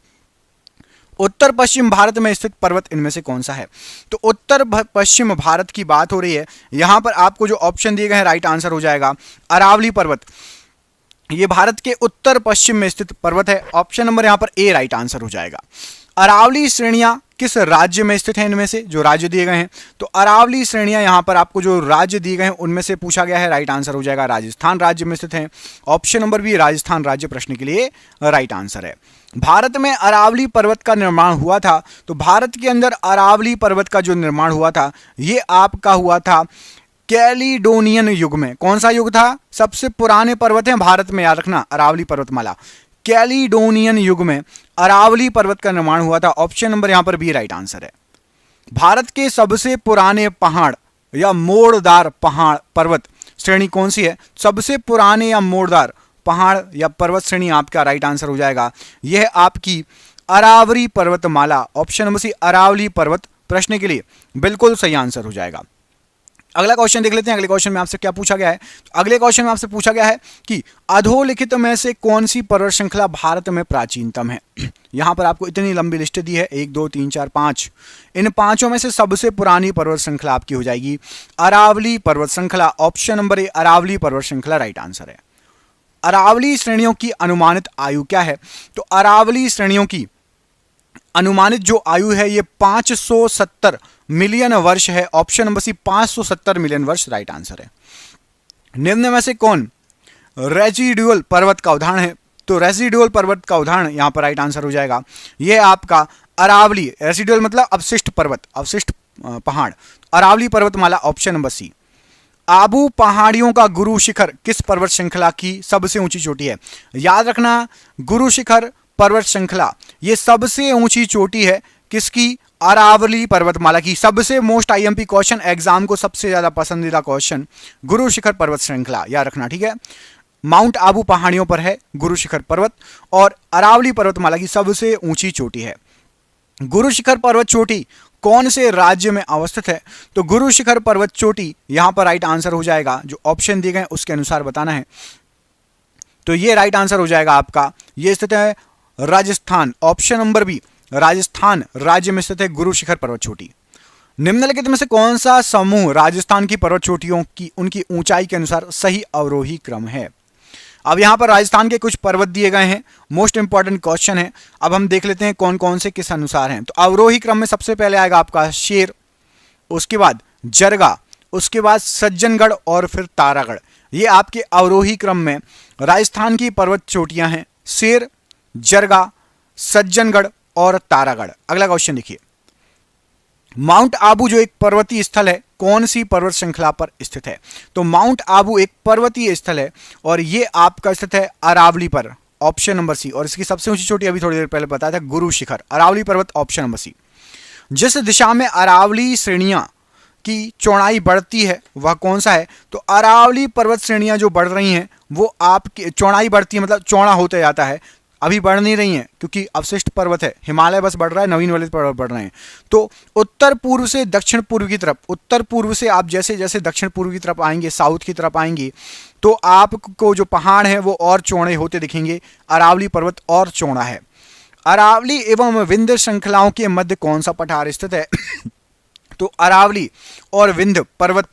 A: उत्तर पश्चिम भारत में स्थित पर्वत इनमें से कौन सा है? तो उत्तर पश्चिम भारत की बात हो रही है, यहां पर आपको जो ऑप्शन दिए गए हैं राइट आंसर हो जाएगा अरावली पर्वत। ये भारत के उत्तर पश्चिम में स्थित पर्वत है। ऑप्शन नंबर यहां पर ए राइट आंसर हो जाएगा। अरावली श्रेणियां किस राज्य में स्थित हैं? इनमें से जो राज्य दिए गए हैं, तो अरावली श्रेणियां यहां पर आपको जो राज्य दिए गए हैं उनमें से पूछा गया है। राइट आंसर हो जाएगा राजस्थान राज्य में स्थित है। ऑप्शन नंबर बी राजस्थान राज्य प्रश्न के लिए राइट आंसर है। भारत में अरावली पर्वत का निर्माण हुआ था, तो भारत के अंदर अरावली पर्वत का जो निर्माण हुआ था ये आपका हुआ था कैलिडोनियन युग में। कौन सा युग था? सबसे पुराने पर्वत हैं भारत में, याद रखना, अरावली पर्वतमाला। कैलिडोनियन युग में अरावली पर्वत का निर्माण हुआ था। ऑप्शन नंबर यहां पर बी राइट आंसर है। भारत के सबसे पुराने पहाड़ या मोड़दार पहाड़ पर्वत श्रेणी कौन सी है? सबसे पुराने या मोड़दार पहाड़ या पर्वत श्रेणी आपका राइट आंसर हो जाएगा यह आपकी अरावली पर्वतमाला। ऑप्शन नंबर सी अरावली पर्वत प्रश्न के लिए बिल्कुल सही आंसर हो जाएगा। अगला क्वेश्चन देख लेते हैं। अगले क्वेश्चन में आपसे क्या पूछा गया है? तो अगले क्वेश्चन में आपसे पूछा गया है कि अधोलिखित में से कौन सी पर्वत श्रृंखला भारत में प्राचीनतम है? यहां पर आपको इतनी लंबी लिस्ट दी है, 1 2 3 4 5। इन पांचों में से सबसे पुरानी पर्वत श्रृंखला आपकी हो जाएगी अरावली पर्वत श्रृंखला। ऑप्शन नंबर ए अरावली पर्वत श्रृंखला राइट आंसर है। अरावली श्रेणियों की अनुमानित आयु क्या है? तो अरावली श्रेणियों की अनुमानित जो आयु है ये 570 मिलियन वर्ष है। ऑप्शन नंबर सी 570 मिलियन वर्ष राइट आंसर है। निम्न में से कौन रेजिडुअल पर्वत का उदाहरण है? तो रेजिडुअल पर्वत का उदाहरण यहां पर राइट आंसर हो जाएगा यह आपका अरावली। रेजिडुअल मतलब अवशिष्ट पर्वत, अवशिष्ट पहाड़, अरावली पर्वतमाला। ऑप्शन नंबर सी। आबू पहाड़ियों का गुरु शिखर किस पर्वत श्रृंखला की सबसे ऊंची चोटी है? याद रखना, गुरु शिखर पर्वत श्रृंखला ये सबसे ऊंची चोटी है किसकी? अरावली पर्वतमाला की। सबसे मोस्ट आईएमपी क्वेश्चन, एग्जाम को सबसे ज्यादा पसंदीदा क्वेश्चन, गुरु शिखर पर्वत श्रृंखला याद रखना, ठीक है। माउंट आबू पहाड़ियों पर है गुरु शिखर पर्वत और अरावली पर्वतमाला की सबसे ऊंची चोटी है। गुरु शिखर पर्वत चोटी कौन से राज्य में अवस्थित है? तो गुरु शिखर पर्वत चोटी यहां पर राइट आंसर हो जाएगा, जो ऑप्शन दिए गए उसके अनुसार बताना है। तो ये राइट आंसर हो जाएगा आपका, ये स्थित है Rajasthan. Option number B Rajasthan राज्य में स्थित है गुरु शिखर पर्वत चोटी। निम्नलिखित में से कौन सा समूह राजस्थान की पर्वत चोटियों की उनकी ऊंचाई के अनुसार सही अवरोही क्रम है? अब यहां पर राजस्थान के कुछ पर्वत दिए गए हैं, मोस्ट इंपॉर्टेंट क्वेश्चन है। अब हम देख लेते हैं कौन कौन से किस अनुसार हैं। तो अवरोही क्रम में सबसे पहले आएगा आपका शेर, उसके बाद जरगा, उसके बाद सज्जनगढ़ और फिर तारागढ़। ये आपके अवरोही क्रम में राजस्थान की पर्वत चोटियां हैं, शेर, जरगा, सज्जनगढ़ और तारागढ़। अगला क्वेश्चन देखिए, माउंट आबू जो एक पर्वतीय स्थल है कौन सी पर्वत श्रृंखला पर स्थित है? तो माउंट आबू एक पर्वतीय स्थल है और ये आपका स्थित है अरावली पर। Option number C. और इसकी सबसे ऊंची चोटी अभी थोड़ी देर पहले बताया था गुरु शिखर, अरावली पर्वत। Option number C. जिस दिशा में अरावली श्रेणियां की चौड़ाई बढ़ती है वह कौन सा है? तो अरावली पर्वत श्रेणियां जो बढ़ रही हैं वो आपकी चौड़ाई बढ़ती है, मतलब चौड़ा होते जाता है। अभी बढ़ नहीं रही हैं क्योंकि अवशिष्ट पर्वत है, हिमालय बस बढ़ रहा है, नवीन वाले पर्वत बढ़ रहे हैं। तो उत्तर पूर्व से दक्षिण पूर्व की तरफ, उत्तर पूर्व से आप जैसे जैसे दक्षिण पूर्व की तरफ आएंगे, साउथ की तरफ आएंगे, तो आपको जो पहाड़ हैं वो और चौड़े होते दिखेंगे। अरावली पर्वत और चौड़ा है। अरावली एवं विंध्य श्रृंखलाओं के मध्य कौन सा पठार स्थित है? तो अरावली और विंध्य पर्वत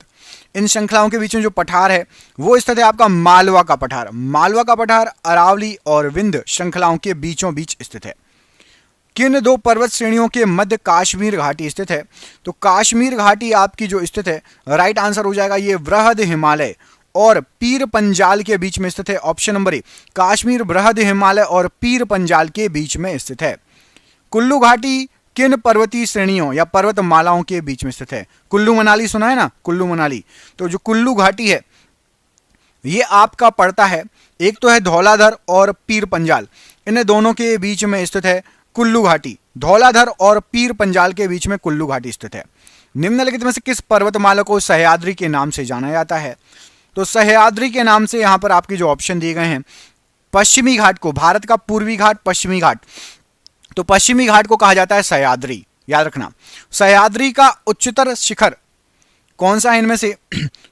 A: इन श्रृंखलाओं के बीच में जो पठार है वो स्थित है आपका मालवा का पठार। मालवा का पठार अरावली और विंध्य श्रृंखलाओं के बीचों बीच स्थित है। किन दो पर्वत श्रेणियों के मध्य काश्मीर घाटी स्थित है? तो काश्मीर घाटी आपकी जो स्थित है राइट आंसर हो जाएगा ये बृहद हिमालय और पीर पंजाल के बीच में स्थित है। ऑप्शन नंबर ए काश्मीर बृहद हिमालय और पीर पंजाल के बीच में स्थित है। कुल्लू घाटी किन पर्वतीय श्रेणियों या पर्वतमालाओं के बीच में स्थित है? कुल्लू मनाली सुना है ना, कुल्लू मनाली। तो जो कुल्लू घाटी है ये आपका पड़ता है, एक तो है धौलाधर और पीर पंजाल, इन दोनों के बीच में स्थित है कुल्लू घाटी। धौलाधर और पीर पंजाल के बीच में कुल्लू घाटी स्थित है। निम्नलिखित में से किस पर्वतमाला को सह्याद्री के नाम से जाना जाता है? तो सह्याद्री के नाम से यहां पर आपके जो ऑप्शन दिए गए हैं, पश्चिमी घाट को, भारत का पूर्वी घाट पश्चिमी घाट, तो पश्चिमी घाट को कहा जाता है सह्याद्री, याद रखना। सह्याद्री का उच्चतर शिखर कौन सा है इनमें से?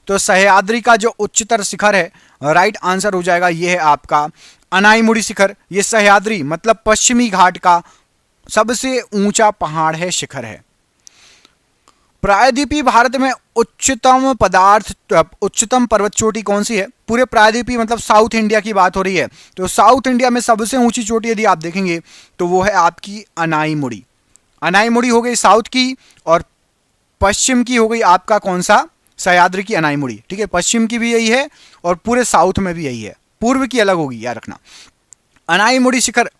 A: तो सह्याद्री का जो उच्चतर शिखर है राइट आंसर हो जाएगा ये है आपका अनाईमुड़ी शिखर। ये सह्याद्री मतलब पश्चिमी घाट का सबसे ऊंचा पहाड़ है, शिखर है। प्रायद्वीपीय भारत में उच्चतम पर्वत चोटी कौन सी है? पूरे प्रायद्वीपीय मतलब साउथ इंडिया की बात हो रही है। तो साउथ इंडिया में सबसे ऊंची चोटी यदि आप देखेंगे तो वो है आपकी अनाईमुड़ी। अनाईमुड़ी हो गई साउथ की, और पश्चिम की हो गई आपका कौन सा? सह्याद्री की अनाईमुड़ी। ठीक है, पश्चिम की भी यही है और पूरे साउथ में भी यही है, पूर्व की अलग होगी, याद रखना। अनाईमुड़ी शिखर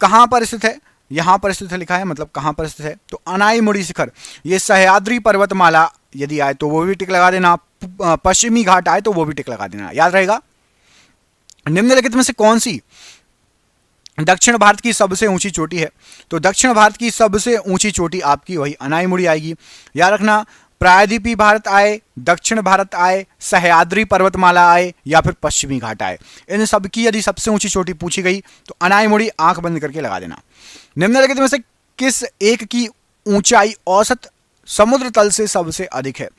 A: कहां पर स्थित है? यहां पर स्थित है लिखा है, मतलब कहां पर स्थित है? तो अनाईमुड़ी शिखर ये सह्याद्री पर्वतमाला यदि आए तो वो भी टिक लगा देना, पश्चिमी घाट आए तो वो भी टिक लगा देना, याद रहेगा। निम्नलिखित में से कौन सी दक्षिण भारत की सबसे ऊंची चोटी है? तो दक्षिण भारत की सबसे ऊंची चोटी आपकी वही अनाईमुड़ी आएगी। याद रखना, प्रायद्वीपीय भारत आए, दक्षिण भारत आए, सह्याद्री पर्वतमाला आए या फिर पश्चिमी घाट आए, इन सब की यदि सबसे ऊंची चोटी पूछी गई तो अनाईमुड़ी आंख बंद करके लगा देना। निम्नलिखित में से किस एक की ऊंचाई औसत समुद्र तल से सबसे अधिक है?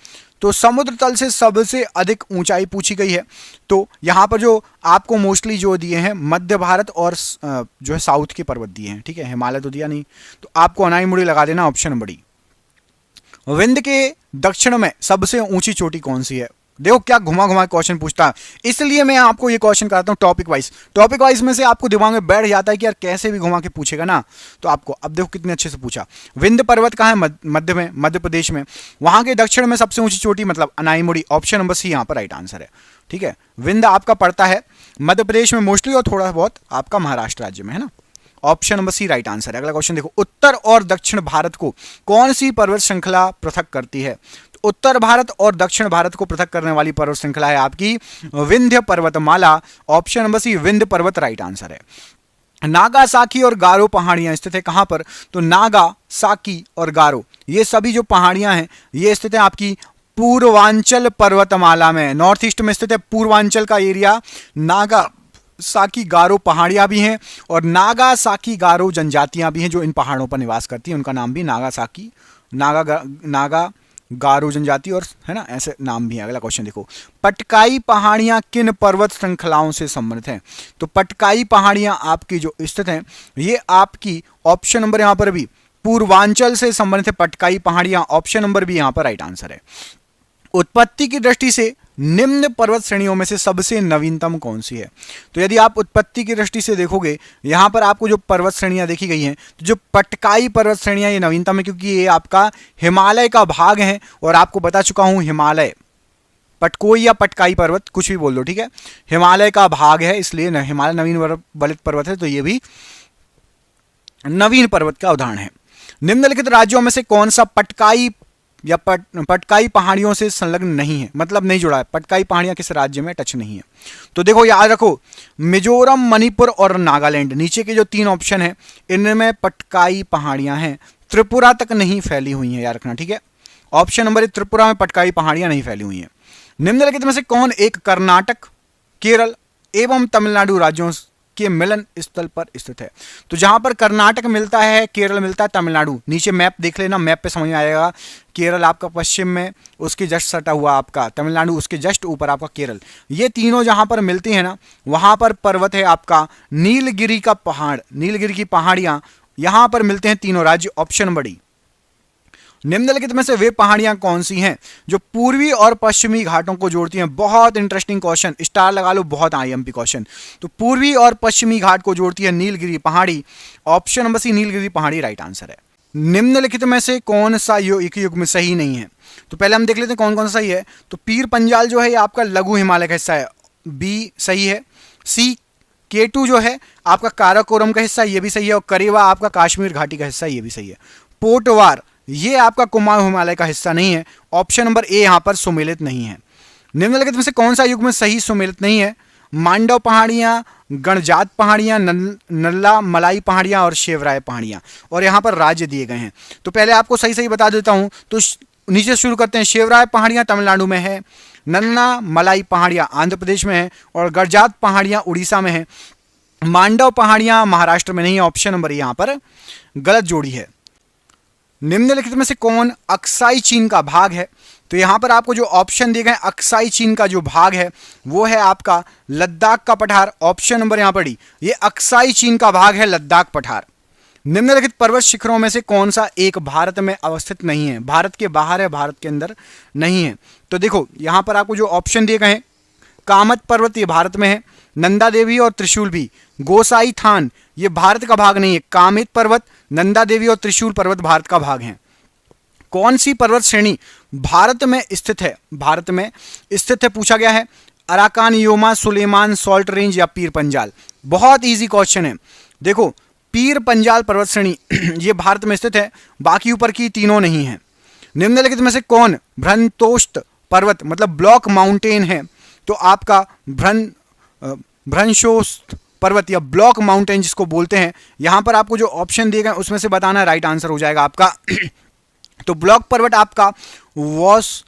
A: तो समुद्र तल से सबसे अधिक ऊंचाई पूछी गई है। तो यहां पर जो आपको मोस्टली जो दिए हैं मध्य भारत और जो है साउथ के पर्वत दिए हैं, ठीक है, हिमालय तो दिया नहीं, तो आपको अनाईमुड़ी लगा देना, ऑप्शन नंबर डी। विंध्य के दक्षिण में सबसे ऊंची चोटी कौन सी है? देखो क्या घुमा घुमा क्वेश्चन पूछता है, इसलिए मैं आपको ये क्वेश्चन कराता हूँ टॉपिक वाइज में से आपको दिमाग में बैठ जाता है कि यार कैसे भी घुमा के पूछेगा ना, तो आपको अब देखो कितने अच्छे से पूछा। विंध्य पर्वत कहाँ है? मध्य में, मध्य प्रदेश में। वहां के दक्षिण में सबसे ऊंची चोटी मतलब अनाईमुड़ी, ऑप्शन नंबर सी यहाँ पर राइट आंसर है। ठीक है, विंध्य आपका पड़ता है मध्य प्रदेश में मोस्टली और थोड़ा बहुत आपका महाराष्ट्र राज्य में, है ना। Option number C right answer है। अगला क्वेश्चन देखो, उत्तर और दक्षिण भारत को कौन सी पर्वत श्रृंखला पृथक करती है? तो उत्तर भारत और दक्षिण भारत को पृथक करने वाली पर्वत श्रृंखला है आपकी विंध्य पर्वतमाला, ऑप्शन नंबर सी विंध्य पर्वत राइट आंसर है। नागा, साकी और गारो पहाड़ियां स्थित है कहां पर? तो नागा, साकी और गारो ये सभी जो पहाड़ियां हैं ये स्थित है आपकी पूर्वांचल पर्वतमाला में, नॉर्थ ईस्ट में स्थित है पूर्वांचल का एरिया। नागा, साकी, गारो पहाड़ियां भी हैं और नागा, साकी, गारो जनजातियां भी हैं जो इन पहाड़ों पर निवास करती हैं, उनका नाम भी नागा, साकी, नागा, गारो जनजाति और है ना, ऐसे नाम भी है। अगला क्वेश्चन देखो, पटकाई पहाड़ियां किन पर्वत श्रृंखलाओं से संबंधित हैं? तो पटकाई पहाड़ियां आपकी जो स्थित हैं ये आपकी ऑप्शन नंबर यहां पर भी पूर्वांचल से संबंधित है। पटकाई पहाड़ियां ऑप्शन नंबर भी यहां पर राइट आंसर है। उत्पत्ति की दृष्टि से निम्न पर्वत श्रेणियों में से सबसे नवीनतम कौन सी है? तो यदि आप उत्पत्ति की दृष्टि से देखोगे यहां पर आपको जो पर्वत श्रेणियां देखी गई हैं, तो जो पटकाई पर्वत श्रेणियां ये नवीनतम है क्योंकि ये आपका हिमालय का भाग है और आपको बता चुका हूं हिमालय, पटकोई या पटकाई पर्वत कुछ भी बोल दो, ठीक है, हिमालय का भाग है इसलिए हिमालय नवीन बलित पर्वत है, तो ये भी नवीन पर्वत का उदाहरण है। निम्नलिखित राज्यों में से कौन सा पटकाई या पटकाई पहाड़ियों से संलग्न नहीं है, मतलब नहीं जुड़ा है? पटकाई पहाड़ियां किस राज्य में टच नहीं है? तो देखो याद रखो, मिजोरम, मणिपुर और नागालैंड, नीचे के जो तीन ऑप्शन है इनमें पटकाई पहाड़ियां हैं, त्रिपुरा तक नहीं फैली हुई हैं, याद रखना, ठीक है। ऑप्शन नंबर त्रिपुरा में पटकाई पहाड़ियां नहीं फैली हुई हैं। निम्नलिखित में से कौन एक कर्नाटक, केरल एवं तमिलनाडु राज्यों के मिलन स्थल पर स्थित है? तो जहां पर कर्नाटक मिलता है, केरल मिलता है, तमिलनाडु, नीचे मैप देख लेना, मैप पे समझ में आएगा। केरल आपका पश्चिम में, उसके जस्ट सटा हुआ आपका तमिलनाडु, उसके जस्ट ऊपर आपका केरल, ये तीनों जहां पर मिलती हैं ना वहां पर पर्वत है आपका नीलगिरी का पहाड़, नीलगिरी की पहाड़ियां यहां पर मिलते हैं तीनों राज्य, ऑप्शन बड़ी। निम्नलिखित में से वे पहाड़ियां कौन सी हैं जो पूर्वी और पश्चिमी घाटों को जोड़ती हैं? बहुत इंटरेस्टिंग क्वेश्चन, स्टार लगा लो, बहुत आईएमपी क्वेश्चन। तो पूर्वी और पश्चिमी घाट को जोड़ती है नीलगिरी पहाड़ी, ऑप्शन नंबर सी नीलगिरी पहाड़ी राइट आंसर है। निम्नलिखित में से कौन सा एक युग में सही नहीं है? तो पहले हम देख लेते हैं कौन कौन सा सही है। तो पीर पंजाल जो है ये आपका लघु हिमालय का हिस्सा है, बी सही है। सी K2 जो है आपका काराकोरम का हिस्सा, ये भी सही है। और करेवा आपका कश्मीर घाटी का हिस्सा, ये भी सही है। पोटवार ये आपका कुमाऊं हिमालय का हिस्सा नहीं है, ऑप्शन नंबर ए यहां पर सुमेलित नहीं है। निम्नलिखित में से कौन सा युग में सही सुमेलित नहीं है? मांडव पहाड़ियां, गणजात पहाड़ियां, नल्ला मलाई पहाड़ियां और शेवराय पहाड़ियां, और यहां पर राज्य दिए गए हैं। तो पहले आपको सही सही बता देता हूं, तो नीचे शुरू करते हैं। शेवराय पहाड़ियां तमिलनाडु में है, नन्ना मलाई पहाड़ियां आंध्र प्रदेश में है और गणजात पहाड़ियां उड़ीसा में है। मांडव पहाड़ियां महाराष्ट्र में नहीं है, ऑप्शन नंबर यहां पर गलत जोड़ी है। निम्नलिखित में से कौन अक्साई चीन का भाग है? तो यहां पर आपको जो ऑप्शन दिए गए अक्साई चीन का जो भाग है वो है आपका लद्दाख का पठार, ऑप्शन नंबर यहां पर डी, ये अक्साई चीन का भाग है लद्दाख पठार। निम्नलिखित पर्वत शिखरों में से कौन सा एक भारत में अवस्थित नहीं है, भारत के बाहर है, भारत के अंदर नहीं है। तो देखो यहां पर आपको जो ऑप्शन दिए गए हैं, कामत पर्वत ये भारत में है, नंदा देवी और त्रिशूल भी, गोसाई थान ये भारत का भाग नहीं है, कामित पर्वत, नंदा देवी और त्रिशूल पर्वत भारत का भाग है। कौन सी पर्वत श्रेणी भारत में स्थित है, भारत में स्थित है पूछा गया है, अराकान, योमा, सुलेमान, सॉल्ट रेंज या पीर पंजाल। बहुत इजी क्वेश्चन है। देखो पीर पंजाल पर्वत श्रेणी ये भारत में स्थित है, बाकी ऊपर की तीनों नहीं है। निम्नलिखित में से कौन भ्रंतोष्ट पर्वत मतलब ब्लॉक माउंटेन है, तो आपका भ्रंशोस्त पर्वत या ब्लॉक माउंटेन जिसको बोलते हैं। यहां पर आपको जो ऑप्शन दिए गए उसमें से बताना राइट आंसर हो जाएगा आपका तो ब्लॉक पर्वत आपका वॉस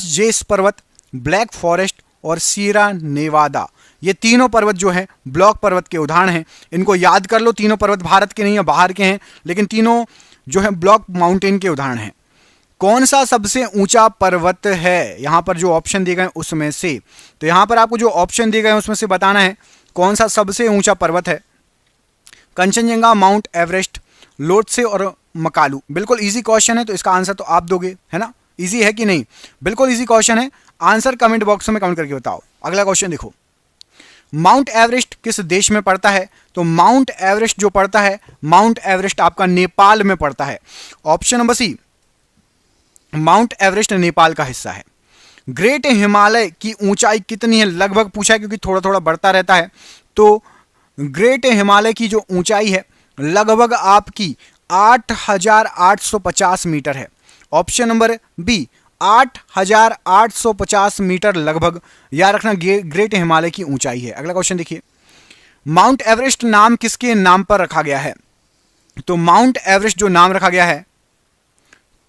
A: जेस पर्वत, ब्लैक फॉरेस्ट और सीरा नेवादा, ये तीनों पर्वत जो है ब्लॉक पर्वत के उदाहरण हैं। इनको याद कर लो, तीनों पर्वत भारत के नहीं है, बाहर के हैं, लेकिन तीनों जो है ब्लॉक माउंटेन के उदाहरण हैं। कौन सा सबसे ऊंचा पर्वत है, यहां पर जो ऑप्शन दिए गए उसमें से, तो यहां पर आपको जो ऑप्शन दिए गए उसमें से बताना है कौन सा सबसे ऊंचा पर्वत है। कंचनजंगा, माउंट एवरेस्ट, लोटसे और मकालू। बिल्कुल इजी क्वेश्चन है, तो इसका आंसर तो आप दोगे, है ना। इजी है कि नहीं, बिल्कुल इजी क्वेश्चन है। आंसर कमेंट बॉक्स में कमेंट करके बताओ। अगला क्वेश्चन देखो, माउंट एवरेस्ट किस देश में पड़ता है, तो माउंट एवरेस्ट जो पड़ता है, माउंट एवरेस्ट आपका नेपाल में पड़ता है। Option number C, Mount Everest Nepal का हिस्सा है। ग्रेट हिमालय की ऊंचाई कितनी है, लगभग पूछा है क्योंकि थोड़ा थोड़ा बढ़ता रहता है। तो ग्रेट हिमालय की जो ऊंचाई है लगभग आपकी 8,850 मीटर है। ऑप्शन नंबर बी 8,850 मीटर लगभग, याद रखना ग्रेट हिमालय की ऊंचाई है। अगला क्वेश्चन देखिए, माउंट एवरेस्ट नाम किसके नाम पर रखा गया है, तो माउंट एवरेस्ट जो नाम रखा गया है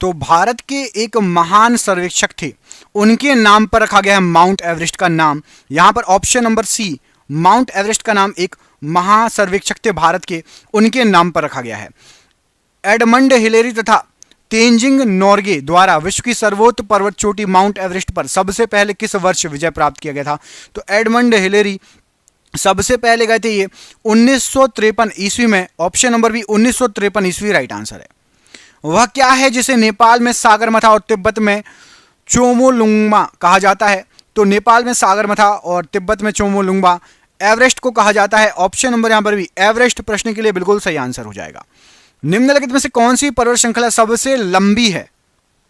A: तो भारत के एक महान सर्वेक्षक थे, उनके नाम पर रखा गया है माउंट एवरेस्ट का नाम। यहां पर option number C, Mount Everest का नाम एक महासर्वेक्षक थे भारत के, उनके नाम पर रखा गया है। एडमंड हिलेरी तथा तेंजिंग नोर्गे द्वारा विश्व की सर्वोच्च पर्वत चोटी माउंट एवरेस्ट पर सबसे पहले किस वर्ष विजय प्राप्त किया गया था, तो एडमंड हिलेरी सबसे पहले गए थे ये 1953 ईस्वी में। ऑप्शन नंबर बी 1953 ईस्वी राइट आंसर है। वह क्या है जिसे नेपाल में सागरमाथा और तिब्बत में चोमोलुंगमा कहा जाता है, तो नेपाल में सागरमाथा और तिब्बत में चोमोलुंगमा एवरेस्ट को कहा जाता है। ऑप्शन नंबर यहां पर भी एवरेस्ट प्रश्न के लिए बिल्कुल सही आंसर हो जाएगा। निम्नलिखित में से कौन सी पर्वत श्रृंखला सबसे लंबी है,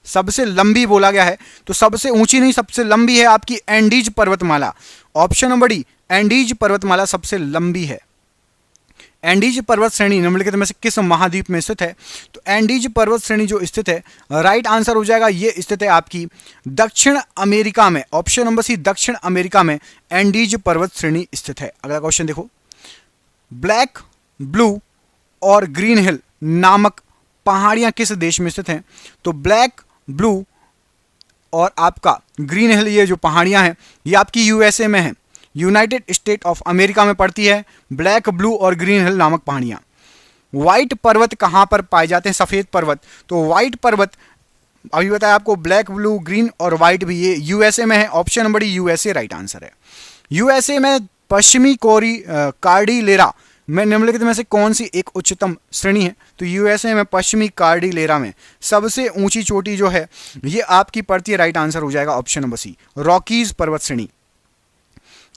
A: सबसे लंबी बोला गया है, तो सबसे ऊंची नहीं सबसे लंबी है आपकी एंडीज पर्वतमाला। ऑप्शन नंबर डी एंडीज पर्वतमाला सबसे लंबी है। एंडीज पर्वत श्रेणी निम्नलिखित में से किस महाद्वीप में स्थित है, तो एंडीज पर्वत श्रेणी जो स्थित है राइट आंसर हो जाएगा, ये स्थित है आपकी दक्षिण अमेरिका में। ऑप्शन नंबर सी दक्षिण अमेरिका में एंडीज पर्वत श्रेणी स्थित है। अगला क्वेश्चन देखो, ब्लैक, ब्लू और ग्रीन हिल नामक पहाड़ियां किस देश में स्थित हैं, तो ब्लैक, ब्लू और आपका ग्रीन हिल ये जो पहाड़ियां हैं ये आपकी यूएसए में है, यूनाइटेड स्टेट ऑफ अमेरिका में पड़ती है ब्लैक, ब्लू और ग्रीन हिल नामक पहाड़ियां। व्हाइट पर्वत कहां पर पाए जाते हैं, सफेद पर्वत, तो व्हाइट पर्वत अभी बताया आपको, ब्लैक, ब्लू, ग्रीन और व्हाइट भी ये यूएसए में है। Option number D USA right answer है। यूएसए में पश्चिमी कार्डिलेरा में निम्नलिखित में से कौन सी एक उच्चतम श्रेणी है, तो यूएसए में पश्चिमी कार्डिलेरा में सबसे ऊंची चोटी जो है ये आपकी पड़ती है, राइट आंसर हो जाएगा ऑप्शन नंबर सी रॉकीज पर्वत श्रेणी।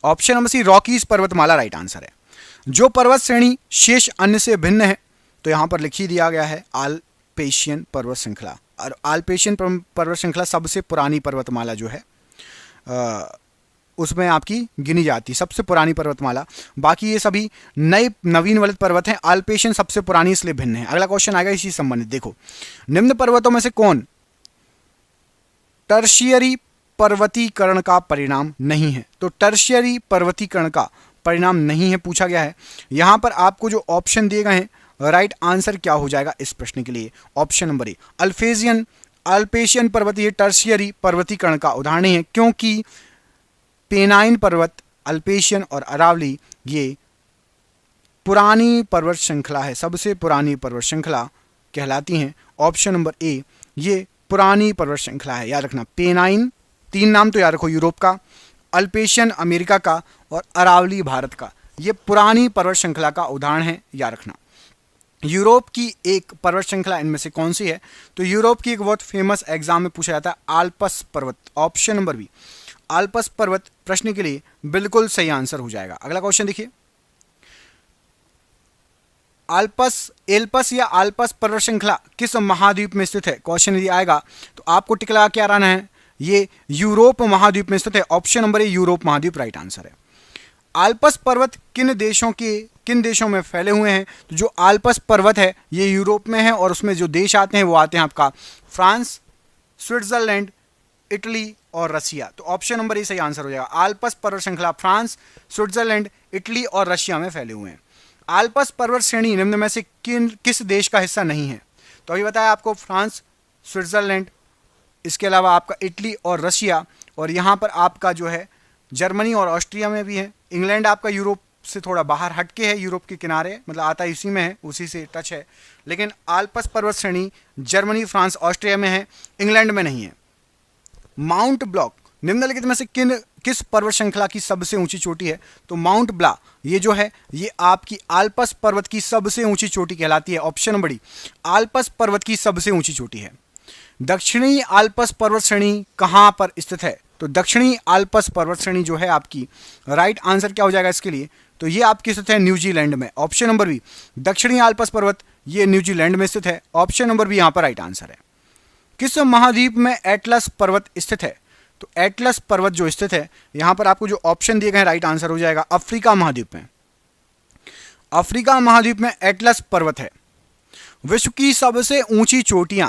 A: ऑप्शन नंबर सी रॉकीज पर्वतमाला राइट आंसर है। जो पर्वत श्रेणी शेष अन्य से भिन्न है, तो यहां पर लिख ही दिया गया है आल्पेशियन पर्वत श्रृंखला, और आल्पेशियन पर्वत श्रृंखला सबसे पुरानी पर्वतमाला जो है उसमें आपकी गिनी जाती है, सबसे पुरानी पर्वतमाला। बाकी ये सभी नए नवीन वलित पर्वत हैं, आल्पेशियन सबसे पुरानी इसलिए भिन्न है। अगला क्वेश्चन आएगा इसी संबंधित, देखो निम्न पर्वतों में से कौन टर्शियरी पर्वतीकरण का परिणाम नहीं है, तो टर्शियरी पर्वतीकरण का परिणाम नहीं है पूछा गया है। यहां पर आपको जो ऑप्शन दिए गए हैं राइट आंसर क्या हो जाएगा इस प्रश्न के लिए, ऑप्शन नंबर ए अल्पेशियन पर्वत ये टर्शियरी पर्वतीकरण का उदाहरण है, क्योंकि पेनाइन पर्वत, अल्पेशियन और अरावली ये पुरानी पर्वत श्रृंखला है, सबसे पुरानी पर्वत श्रृंखला कहलाती हैं। ऑप्शन नंबर ए ये पुरानी पर्वत श्रृंखला है, याद रखना। पेनाइन तीन नाम तो याद रखो यूरोप का, अल्पेशियन अमेरिका का और अरावली भारत का, ये पुरानी पर्वत श्रृंखला का उदाहरण है, याद रखना। यूरोप की एक पर्वत श्रृंखला इनमें से कौन सी है? तो यूरोप की एक बहुत फेमस एग्जाम में पूछा जाता है आल्प्स पर्वत, ऑप्शन नंबर बी आल्प्स पर्वत प्रश्न के लिए बिल्कुल सही आंसर हो जाएगा। अगला क्वेश्चन देखिए, एल्पस या आल्प्स पर्वत श्रृंखला किस महाद्वीप में स्थित है? क्वेश्चन यदि आएगा तो आपको टिक लगा के आना है, ये यूरोप महाद्वीप में स्थित है। ऑप्शन नंबर ए यूरोप महाद्वीप राइट आंसर है। आल्प्स पर्वत किन देशों में फैले हुए हैं? तो जो आल्प्स पर्वत है ये यूरोप में है और उसमें जो देश आते हैं वो आते हैं आपका फ्रांस, स्विट्जरलैंड, इटली और रशिया। तो ऑप्शन नंबर ए सही आंसर हो जाएगा। आल्प्स पर्वत श्रृंखला फ्रांस, स्विट्जरलैंड, इटली और रशिया में फैले हुए हैं। आल्प्स पर्वत श्रेणी निम्न में से किस देश का हिस्सा नहीं है? तो अभी बताया आपको फ्रांस, स्विट्जरलैंड, इसके अलावा आपका इटली और रशिया, और यहाँ पर आपका जो है जर्मनी और ऑस्ट्रिया में भी है। इंग्लैंड आपका यूरोप से थोड़ा बाहर हटके है, यूरोप के किनारे, मतलब आता इसी में है, उसी से टच है। लेकिन आल्प्स पर्वत श्रेणी जर्मनी, फ्रांस, ऑस्ट्रिया में है, इंग्लैंड में नहीं है। माउंट ब्लॉक निम्नलिखित में से किस पर्वत श्रृंखला की सबसे ऊंची चोटी है? तो माउंट ब्ला ये जो है ये आपकी आल्प्स पर्वत की सबसे ऊंची चोटी कहलाती है। ऑप्शन नंबर डी आल्प्स पर्वत की सबसे ऊंची चोटी है। दक्षिणी आल्प्स पर्वत श्रेणी कहां पर स्थित है? तो दक्षिणी आल्प्स पर्वत श्रेणी जो है आपकी राइट आंसर क्या हो जाएगा इसके लिए? तो ये आपकी स्थित है न्यूजीलैंड में। ऑप्शन नंबर बी दक्षिणी आल्प्स पर्वत ये न्यूजीलैंड में स्थित है। ऑप्शन नंबर बी यहां पर राइट आंसर है। किस महाद्वीप में एटलस पर्वत स्थित है? तो एटलस पर्वत जो स्थित है यहां पर आपको जो ऑप्शन दिए गए हैं राइट आंसर हो जाएगा अफ्रीका महाद्वीप में। अफ्रीका महाद्वीप में एटलस पर्वत है। विश्व की सबसे ऊंची चोटियां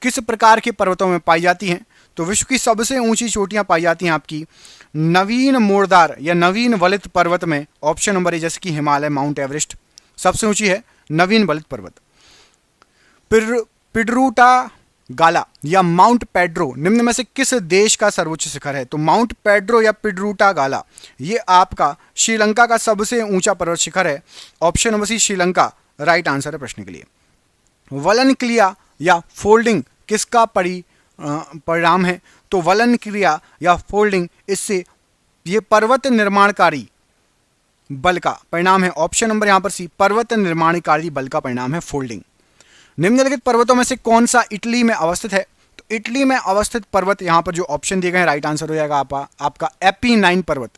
A: किस प्रकार के पर्वतों में पाई जाती हैं? तो विश्व की सबसे ऊंची चोटियां पाई जाती हैं आपकी नवीन मोड़दार या नवीन वलित पर्वत में। ऑप्शन नंबर ए जैसे कि हिमालय, माउंट एवरेस्ट सबसे ऊंची है नवीन वलित पर्वत। पिड्रूटा गाला या माउंट पेड्रो निम्न में से किस देश का सर्वोच्च शिखर है? तो माउंट पेड्रो या पिड्रूटा गाला ये आपका श्रीलंका का सबसे ऊंचा पर्वत शिखर है। Option number C Sri Lanka right answer है प्रश्न के लिए। वलन क्रिया या फोल्डिंग किसका परिणाम है? तो वलन क्रिया या फोल्डिंग इससे ये पर्वत निर्माणकारी बल का परिणाम है। ऑप्शन नंबर यहां पर सी पर्वत निर्माणकारी बल का परिणाम है फोल्डिंग। निम्नलिखित पर्वतों में से कौन सा इटली में अवस्थित है? तो इटली में अवस्थित पर्वत यहां पर जो ऑप्शन दिए गए हैं राइट आंसर हो जाएगा आपका एपीनाइन पर्वत,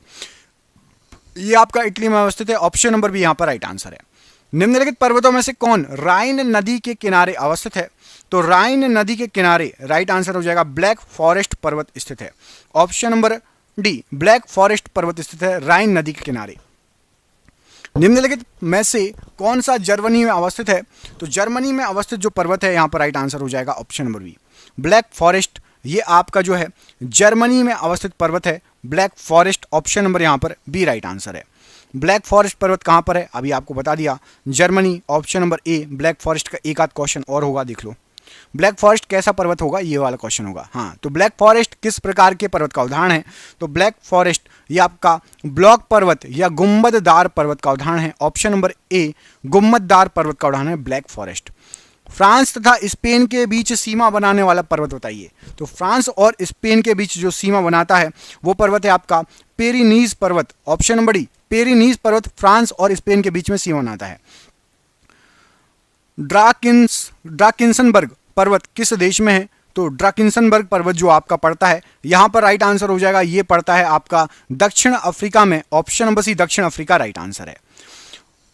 A: ये आपका इटली में अवस्थित है। ऑप्शन नंबर बी यहां पर राइट आंसर है। निम्नलिखित पर्वतों में से कौन राइन नदी के किनारे अवस्थित है? तो राइन नदी के किनारे राइट आंसर हो जाएगा ब्लैक फॉरेस्ट पर्वत स्थित है। Option number D black forest पर्वत स्थित है राइन नदी के किनारे। निम्नलिखित में से कौन सा जर्मनी में अवस्थित है? तो जर्मनी में अवस्थित जो पर्वत है यहां पर राइट आंसर हो जाएगा option number B black forest, ये आपका जो है जर्मनी में अवस्थित पर्वत है ब्लैक फॉरेस्ट। ऑप्शन नंबर यहां पर बी राइट आंसर है। ब्लैक फॉरेस्ट पर्वत कहां पर है? अभी आपको बता दिया Germany. Option number A black forest का एक आध क्वेश्चन और होगा, देख लो ब्लैक फॉरेस्ट कैसा पर्वत होगा, ये वाला क्वेश्चन होगा। हाँ, तो ब्लैक फॉरेस्ट किस प्रकार के पर्वत का उदाहरण है? तो ब्लैक फॉरेस्ट ये आपका ब्लॉक पर्वत या गुंबददार पर्वत का उदाहरण है। ऑप्शन नंबर ए गुंबददार पर्वत का उदाहरण है ब्लैक फॉरेस्ट। फ्रांस तथा स्पेन के बीच सीमा बनाने वाला पर्वत बताइए। तो फ्रांस और स्पेन के बीच जो सीमा बनाता है वो पर्वत है आपका पेरिनीज पर्वत। ऑप्शन नंबर डी पेरिनीज पर्वत फ्रांस और स्पेन के बीच में सीमा बनाता है। ड्राकिन्सनबर्ग पर्वत किस देश में है? तो ड्राकिन्सनबर्ग पर्वत जो आपका पड़ता है यहां पर राइट आंसर हो जाएगा, ये पड़ता है आपका दक्षिण अफ्रीका में। ऑप्शन नंबर सी दक्षिण अफ्रीका राइट आंसर है।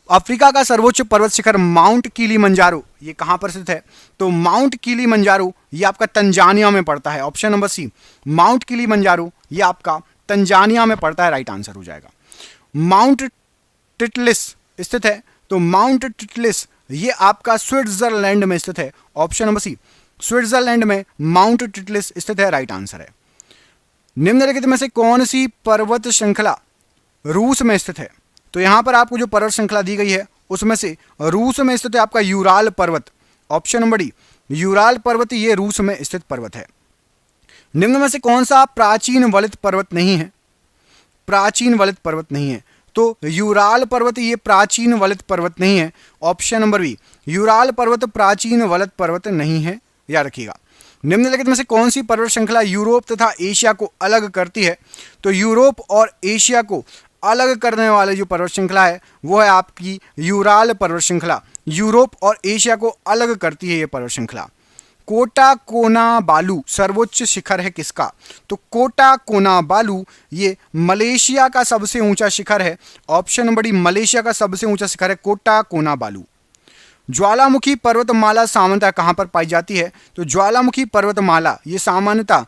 A: अफ्रीका का सर्वोच्च पर्वत शिखर माउंट किलीमंजारो ये कहां पर स्थित है? तो माउंट किलीमंजारो ये आपका तंजानिया में पड़ता है। Option number C Mount Kilimanjaro ये आपका तंजानिया में पड़ता है, राइट आंसर हो जाएगा। माउंट टिटलिस स्थित है, तो माउंट टिटलिस ये आपका स्विट्जरलैंड में स्थित है। ऑप्शन नंबर सी स्विट्जरलैंड में माउंट टिटलिस स्थित है, राइट आंसर है। निम्नलिखित में से कौन सी पर्वत श्रृंखला रूस में स्थित है? तो यहां पर आपको जो पर्वत श्रृंखला दी गई है उसमें से रूस में स्थित है आपका यूराल पर्वत। ऑप्शन नंबर डी यूराल पर्वत ये रूस में स्थित पर्वत है। निम्न में से कौन सा प्राचीन वलित पर्वत नहीं है? प्राचीन वलित पर्वत नहीं है, तो यूराल पर्वत ये प्राचीन वलित पर्वत नहीं है। ऑप्शन नंबर बी यूराल पर्वत प्राचीन वलित पर्वत नहीं है, याद रखिएगा। निम्नलिखित में से कौन सी पर्वत श्रृंखला यूरोप तथा एशिया को अलग करती है? तो यूरोप और एशिया को अलग करने वाली जो पर्वत श्रृंखला है वो है आपकी यूराल पर्वत श्रृंखला। यूरोप और एशिया को अलग करती है ये पर्वत श्रृंखला। कोटा कोना बालू सर्वोच्च शिखर है किसका? तो कोटा कोना बालू ये मलेशिया का सबसे ऊंचा शिखर है। ऑप्शन नंबर डी, मलेशिया का सबसे ऊंचा शिखर है कोटा कोना बालू। ज्वालामुखी पर्वतमाला सामान्यतः कहां पर पाई जाती है? तो ज्वालामुखी पर्वतमाला ये सामान्यतः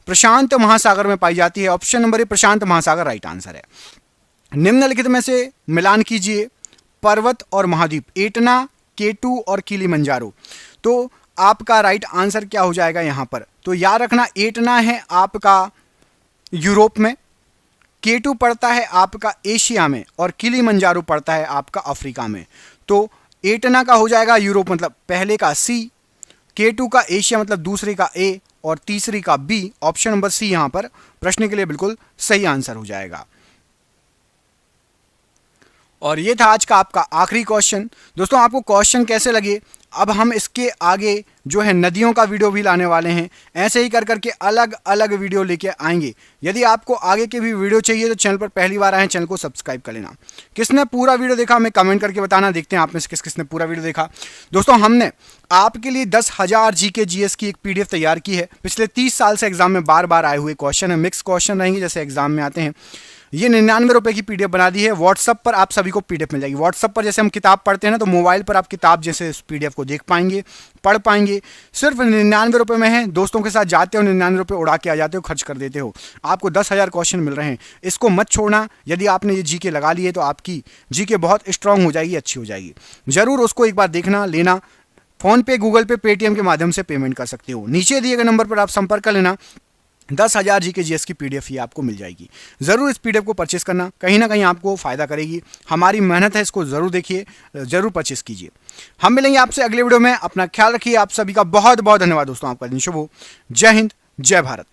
A: प्रशांत महासागर में पाई जाती है। ऑप्शन नंबर ए, प्रशांत महासागर राइट आंसर है। निम्नलिखित में से मिलान कीजिए पर्वत और महाद्वीप, एटना, केटू और किलिमंजारो। तो आपका राइट आंसर क्या हो जाएगा यहां पर? तो याद रखना, एटना है आपका यूरोप में, केटू पड़ता है आपका एशिया में और किलिमंजारो पड़ता है आपका अफ्रीका में। तो एटना का हो जाएगा यूरोप मतलब पहले का सी, केटू का एशिया मतलब दूसरे का ए और तीसरी का बी। ऑप्शन नंबर सी यहां पर प्रश्न के लिए बिल्कुल सही आंसर हो जाएगा। और ये था आज का आपका आखिरी क्वेश्चन। दोस्तों आपको क्वेश्चन कैसे लगे? अब हम इसके आगे जो है नदियों का वीडियो भी लाने वाले हैं। ऐसे ही कर करके अलग अलग वीडियो लेके आएंगे। यदि आपको आगे के भी वीडियो चाहिए तो चैनल पर पहली बार आए, चैनल को सब्सक्राइब कर लेना। किसने पूरा वीडियो देखा हमें कमेंट करके बताना। देखते हैं आप में से किसने पूरा वीडियो देखा। दोस्तों हमने आपके लिए 10,000 जीके जीएस की एक पीडीएफ तैयार की है। पिछले 30 साल से एग्जाम में बार बार आए हुए क्वेश्चन है, मिक्स क्वेश्चन रहेंगे जैसे एग्जाम में आते हैं। ये 99 रुपए की पीडीएफ बना दी है। व्हाट्सअप पर आप सभी को पीडीएफ मिल जाएगी। व्हाट्सअप पर जैसे हम किताब पढ़ते हैं ना, तो मोबाइल पर आप किताब जैसे इस पीडीएफ को देख पाएंगे, पढ़ पाएंगे। सिर्फ 99 रुपए में है। दोस्तों के साथ जाते हो, 99 रुपए उड़ा के आ जाते हो, खर्च कर देते हो। आपको 10,000 क्वेश्चन मिल रहे हैं। इसको मत छोड़ना। यदि आपने ये जीके लगा लिए तो आपकी जीके बहुत स्ट्रांग हो जाएगी, अच्छी हो जाएगी। जरूर उसको एक बार देखना, लेना। फोन पे, गूगल पे, पेटीएम के माध्यम से पेमेंट कर सकते हो। नीचे दिए गए नंबर पर आप संपर्क कर लेना। 10,000 जीके जीएस की पीडीएफ ही आपको मिल जाएगी। जरूर इस पीडीएफ को परचेस करना, कहीं ना कहीं आपको फायदा करेगी। हमारी मेहनत है, इसको जरूर देखिए, जरूर परचेस कीजिए। हम मिलेंगे आपसे अगले वीडियो में। अपना ख्याल रखिए। आप सभी का बहुत बहुत धन्यवाद दोस्तों। आपका दिन शुभ हो। जय हिंद, जय भारत।